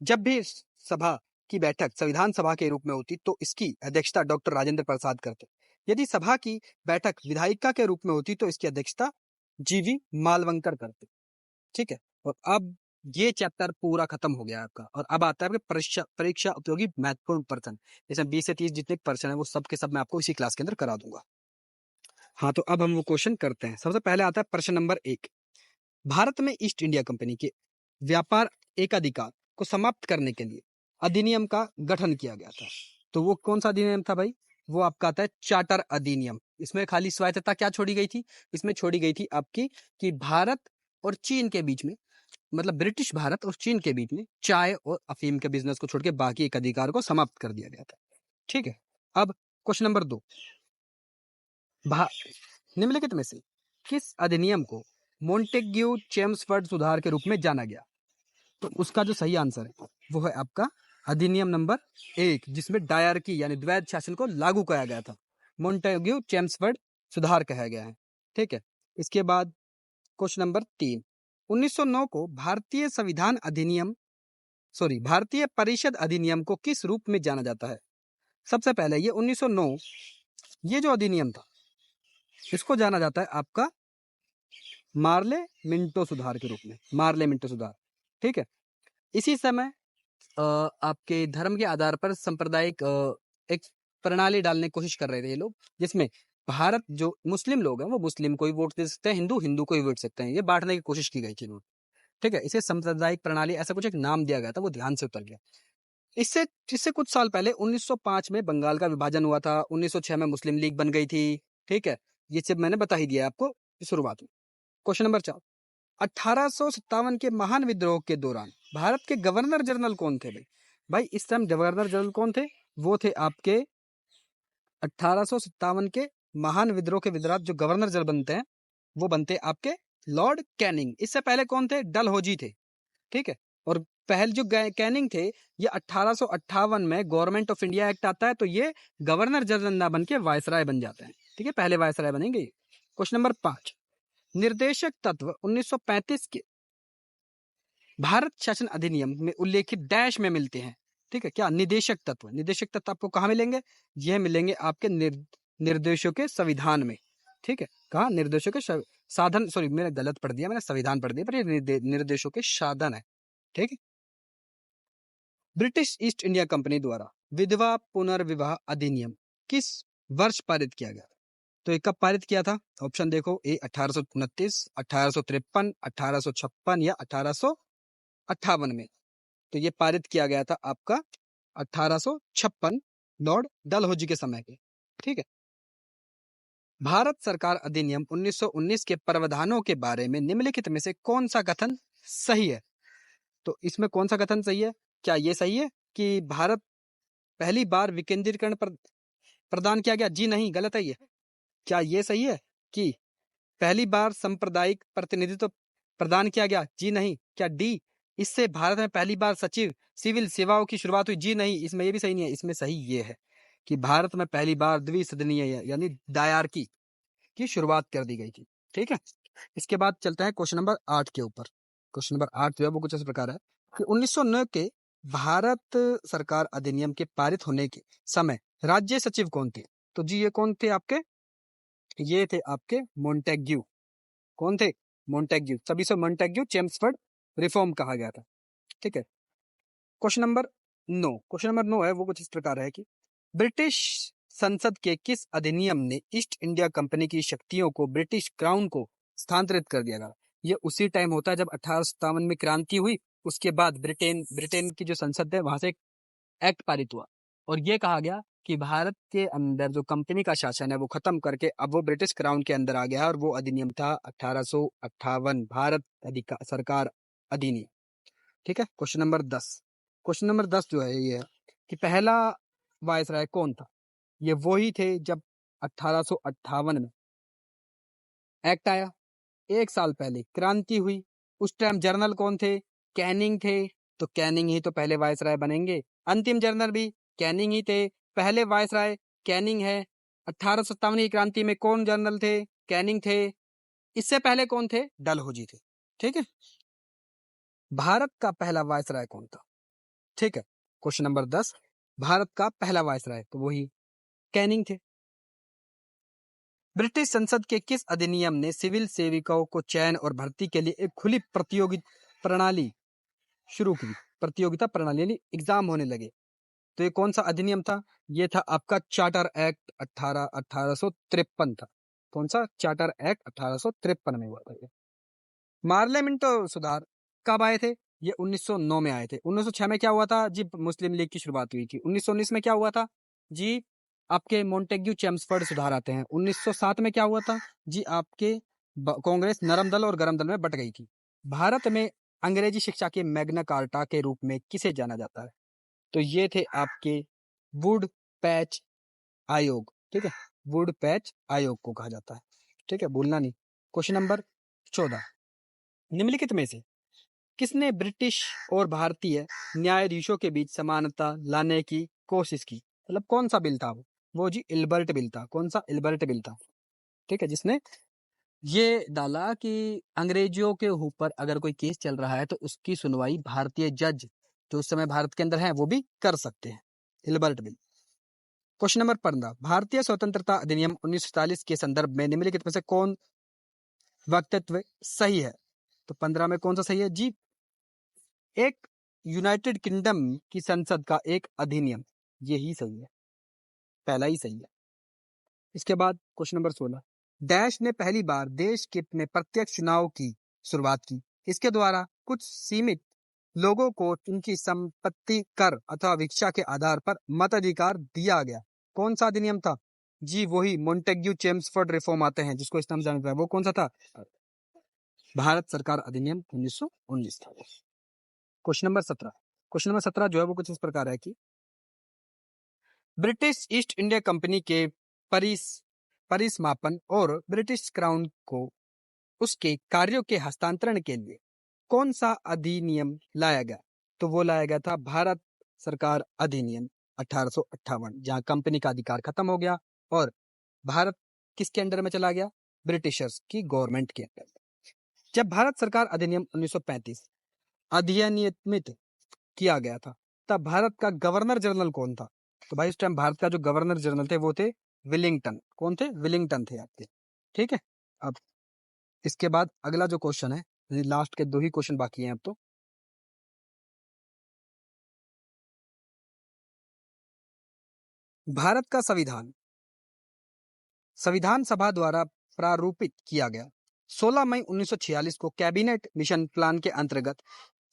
जब भी सभा की बैठक संविधान सभा के रूप में होती तो इसकी अध्यक्षता डॉक्टर राजेंद्र प्रसाद करते। यदि सभा की बैठक विधायिका के रूप में होती तो इसकी अध्यक्षता GV मालवंकर करते। ठीक है। और अब ये चैप्टर पूरा खत्म हो गया आपका, और अब आता है आपके परीक्षा उपयोगी महत्वपूर्ण प्रश्न। इसमें 20 से 30 जितने प्रश्न है वो सब के सब मैं आपको इसी क्लास के अंदर करा दूंगा। हाँ, तो अब हम वो क्वेश्चन करते हैं। सबसे पहले आता है प्रश्न नंबर 1। भारत में ईस्ट इंडिया कंपनी के व्यापार एकाधिकार को समाप्त करने के लिए अधिनियम का गठन किया गया था। तो वो कौन सा अधिनियम था भाई, वो आपका आता है चार्टर अधिनियम। इसमें खाली स्वायत्तता क्या छोड़ी गई थी, इसमें छोड़ी गई थी आपकी कि भारत और चीन के बीच में, मतलब ब्रिटिश भारत और चीन के बीच में चाय और अफीम के बिजनेस को छोड़ के बाकी एक अधिकार को समाप्त कर दिया गया था। ठीक है। अब क्वेश्चन नंबर 2, निम्नलिखित में से किस अधिनियम को मोंटेग्यू चेम्सफोर्ड सुधार के रूप में जाना गया? तो उसका जो सही आंसर है वो है आपका अधिनियम नंबर 1, जिसमें डायरकी यानी द्वैध शासन को लागू किया गया था, मोंटेग्यू चेम्सफोर्ड सुधार कहा गया है। ठीक है। इसके बाद क्वेश्चन नंबर 3, 1909 को भारतीय परिषद अधिनियम को किस रूप में जाना जाता है? सबसे पहले ये 1909 ये जो अधिनियम था इसको जाना जाता है आपका मार्ले मिंटो सुधार के रूप में, मार्ले मिंटो सुधार। ठीक है। इसी समय आपके धर्म के आधार पर सांप्रदायिक एक प्रणाली डालने की कोशिश कर रहे थे ये लोग, जिसमें भारत जो मुस्लिम लोग हैं वो मुस्लिम को ही वोट दे सकते हैं, हिंदू को ही वोट सकते हैं, ये बांटने की कोशिश की गई थी। ठीक है। इसे सांप्रदायिक प्रणाली ऐसा कुछ एक नाम दिया गया था, वो ध्यान से उतर गया। इससे कुछ साल पहले 1905 में बंगाल का विभाजन हुआ था। 1906 में मुस्लिम लीग बन गई थी। ठीक है। ये सब मैंने बता ही दिया आपको शुरुआत में। क्वेश्चन नंबर 4, 1857 के महान विद्रोह के दौरान भारत के गवर्नर जनरल कौन थे? भाई इस टाइम गवर्नर जनरल कौन थे? वो थे आपके 1857 के महान विद्रोह के विदरात जो गवर्नर जनरल बनते हैं वो बनते आपके लॉर्ड कैनिंग। इससे पहले कौन थे? डलहौजी थे। ठीक है। और पहले जो कैनिंग थे ये 1858 में गवर्नमेंट ऑफ इंडिया एक्ट आता है तो ये गवर्नर जनरल ना बन के वायसराय बन जाते हैं। ठीक है। पहले वायसराय बनेंगे। क्वेश्चन नंबर 5, निर्देशक तत्व 1935 के भारत शासन अधिनियम में उल्लेखित डैश में मिलते हैं। ठीक है। क्या? निदेशक तत्व आपको कहाँ मिलेंगे? यह मिलेंगे आपके निर्देशों के संविधान में। ठीक है। कहा? निर्देशों के साधन, सॉरी मैंने गलत पढ़ दिया, मैंने संविधान पढ़ दिया, पर ये निर्देशों के साधन है। ठीक है। ब्रिटिश ईस्ट इंडिया कंपनी द्वारा विधवा पुनर्विवाह अधिनियम किस वर्ष पारित किया गया? तो ये कब पारित किया था? ऑप्शन देखो, ए 1829, 1853, 1856 या 1858 में। तो ये पारित किया गया था आपका 1856 लॉर्ड डलहौजी के समय के। ठीक है। भारत सरकार अधिनियम 1919 के प्रावधानों के बारे में निम्नलिखित में से कौन सा कथन सही है? तो इसमें कौन सा कथन सही है? क्या ये सही है कि भारत पहली बार विकेंद्रीकरण प्रदान किया गया? जी नहीं, गलत है ये। क्या ये सही है कि पहली बार सांप्रदायिक प्रतिनिधित्व प्रदान किया गया? जी नहीं। क्या डी, इससे भारत में पहली बार सचिव सिविल सेवाओं की शुरुआत हुई? जी नहीं, इसमें ये भी सही नहीं है। इसमें सही ये है कि भारत में पहली बार द्विसदनीय यानी डायरकी की शुरुआत कर दी गई थी। ठीक है। इसके बाद चलते हैं क्वेश्चन नंबर 8 के ऊपर। क्वेश्चन नंबर 8 जो है वो कुछ इस प्रकार है कि 1909 के भारत सरकार अधिनियम के पारित होने के समय राज्य सचिव कौन थे? तो जी ये कौन थे आपके? ये थे आपके मोंटेग्यू। कौन थे? मोंटेग्यू। तभी से मोंटेग्यू चेम्सफोर्ड रिफॉर्म कहा गया था। ठीक है। Question number 9। क्वेश्चन नंबर 9 है वो कुछ इस प्रकार है कि ब्रिटिश संसद के किस अधिनियम ने ईस्ट इंडिया कंपनी की शक्तियों को ब्रिटिश क्राउन को स्थानांतरित कर दिया था? ये उसी टाइम होता है जब 1857 में क्रांति हुई। उसके बाद ब्रिटेन की जो संसद है वहां से एक एक्ट पारित हुआ और ये कहा गया कि भारत के अंदर जो कंपनी का शासन है वो खत्म करके अब वो ब्रिटिश क्राउन के अंदर आ गया है और वो अधिनियम था 1858 भारत सरकार अधिनियम। ठीक है। Question number 10। क्वेश्चन नंबर 10 जो है ये है कि पहला वायसराय कौन था? ये वही थे जब 1858 में एक्ट आया, एक साल पहले क्रांति हुई। उस टाइम जनरल कौन थे? कैनिंग थे। तो कैनिंग ही तो पहले वायसराय बनेंगे। अंतिम जनरल भी कैनिंग ही थे। पहले वायसराय कैनिंग है। 1857 की क्रांति में कौन जनरल थे? कैनिंग थे। इससे पहले कौन थे? डलहौजी थे। ठीक है। भारत का पहला वायसराय कौन था? ठीक है। क्वेश्चन नंबर 10, भारत का पहला वायसराय तो वही कैनिंग थे। ब्रिटिश संसद के किस अधिनियम ने सिविल सेविकाओं को चयन और भर्ती के लिए एक खुली प्रणाली शुरू की? प्रतियोगिता प्रणाली यानी एग्जाम होने लगे। तो ये कौन सा अधिनियम था? ये था आपका चार्टर एक्ट 1853 था। कौन सा? चार्टर एक्ट 1853 में हुआ था ये। पार्लियामेंट सुधार कब आए थे? ये 1909 में आए थे। 1906 में क्या हुआ था जी? मुस्लिम लीग की शुरुआत हुई थी। 1919 में क्या हुआ था जी? आपके मोंटेग्यू चेम्सफोर्ड सुधार आते हैं। 1907 में क्या हुआ था जी? आपके कांग्रेस नरम दल और गरम दल में बट गई थी। भारत में अंग्रेजी शिक्षा के मैग्ना कार्टा के रूप में किसे जाना जाता है? तो ये थे आपके वुड पैच आयोग। ठीक है। वुड पैच आयोग को कहा जाता है। ठीक है, भूलना नहीं। क्वेश्चन नंबर 14, निम्नलिखित में से किसने ब्रिटिश और भारतीय न्यायाधीशों के बीच समानता लाने की कोशिश की? मतलब कौन सा बिल था वो जी? इल्बर्ट बिल था। कौन सा? इल्बर्ट बिल था। ठीक है, जिसने ये डाला कि अंग्रेजियों के ऊपर अगर कोई केस चल रहा है तो उसकी सुनवाई भारतीय जज जो उस समय भारत के अंदर हैं वो भी कर सकते हैं। Ilbert bill. क्वेश्चन नंबर 15, भारतीय स्वतंत्रता अधिनियम 1947 के संदर्भ में निम्नलिखित में से कौन वक्तव्य सही है? तो 15 में कौन सा सही है जी? एक यूनाइटेड किंगडम की संसद का एक अधिनियम, यही सही है, पहला ही सही है। इसके बाद क्वेश्चन नंबर 16, डैश ने पहली बार देश के में प्रत्यक्ष चुनाव की शुरुआत की। इसके द्वारा कुछ सीमित लोगों को उनकी संपत्ति कर अथवा भिक्षा के आधार पर मताधिकार दिया गया। कौन सा अधिनियम था जी? वही मोंटेग्यू चेम्सफोर्ड रिफॉर्म आते हैं जिसको इस नाम से जाना जाता है। वो कौन सा था? भारत सरकार अधिनियम 1919 था। क्वेश्चन नंबर 17, क्वेश्चन नंबर 17 जो है वो कुछ इस प्रकार है कि ब्रिटिश ईस्ट इंडिया कंपनी के परिसमापन और ब्रिटिश क्राउन को उसके कार्यों के हस्तांतरण के लिए कौन सा अधिनियम लाया गया? तो वो लाया गया था भारत सरकार अधिनियम 1858, जहां कंपनी का अधिकार खत्म हो गया और भारत किसके अंडर में चला गया? ब्रिटिशर्स की गवर्नमेंट के अंडर। जब भारत सरकार अधिनियम 1935 अधिनियमित किया गया था तब भारत का गवर्नर जनरल कौन था? तो भाई इस टाइम भारत का जो गवर्नर जनरल थे वो थे विलिंगटन। कौन थे? विलिंगटन थे आपके। ठीक है। अब इसके बाद अगला जो क्वेश्चन है, लास्ट के 2 ही क्वेश्चन बाकी हैं अब तो। भारत का संविधान सभा द्वारा प्रारूपित किया गया 16 मई 1946 को कैबिनेट मिशन प्लान के अंतर्गत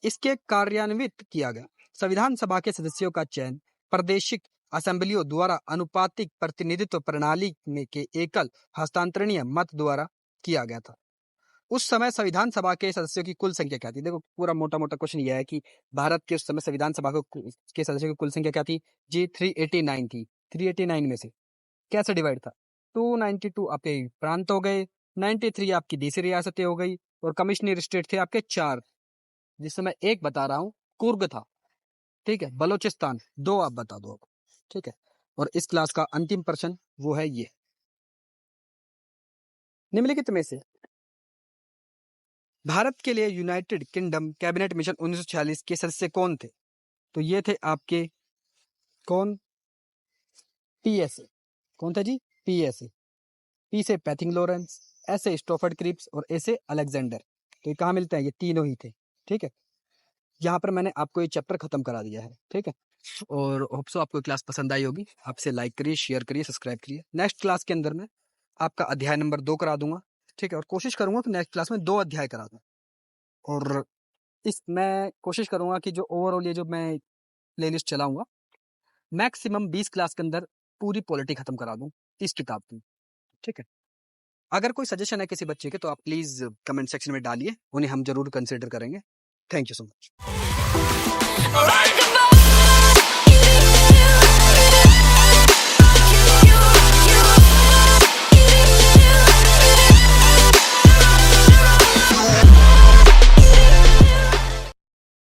इसके कार्यान्वित किया गया। संविधान सभा के सदस्यों का चयन प्रादेशिक असेंबलियों द्वारा अनुपातिक प्रतिनिधित्व प्रणाली में के एकल हस्तांतरणीय मत द्वारा किया गया था। उस समय संविधान सभा के सदस्यों की कुल संख्या क्या थी? देखो पूरा मोटा मोटा क्वेश्चन यह है कि भारत के उस समय संविधान सभा के सदस्यों की कुल संख्या क्या थी जी? 389 थी। 389 में से कैसे डिवाइड था? 292 आपके प्रांत हो गए, 93 आपकी देसी रियासतें हो गई और कमिश्नरी स्टेट थे आपके 4, जिस समय एक बता रहा हूं कुर्ग था। ठीक है, बलोचिस्तान 2 आप बता दो अब। ठीक है, और इस क्लास का अंतिम प्रश्न वो है ये, निम्नलिखित में से भारत के लिए यूनाइटेड किंगडम कैबिनेट मिशन 1946 के सदस्य कौन थे? तो ये थे आपके कौन? पीएसए। कौन था जी? पीएसए। पी से पैथिंग लॉरेंस, एस से स्टोफर्ड क्रिप्स और ए से अलेक्जेंडर। तो ये कहाँ मिलते हैं? ये तीनों ही थे। ठीक है, यहाँ पर मैंने आपको ये चैप्टर खत्म करा दिया है। ठीक है, और होप सो आपको क्लास पसंद आई होगी। आपसे लाइक करिए, शेयर करिए, सब्सक्राइब करिए। नेक्स्ट क्लास के अंदर मैं आपका अध्याय नंबर 2 करा दूंगा। ठीक है, और कोशिश करूंगा कि नेक्स्ट क्लास में 2 अध्याय करा दूं। और मैं कोशिश करूंगा कि जो ओवरऑल ये जो मैं प्लेलिस्ट चलाऊंगा मैक्सिमम 20 क्लास के अंदर पूरी पॉलिटी खत्म करा दूं इस किताब की। ठीक है, अगर कोई सजेशन है किसी बच्चे के तो आप प्लीज कमेंट सेक्शन में डालिए, उन्हें हम जरूर कंसिडर करेंगे। Thank you so much.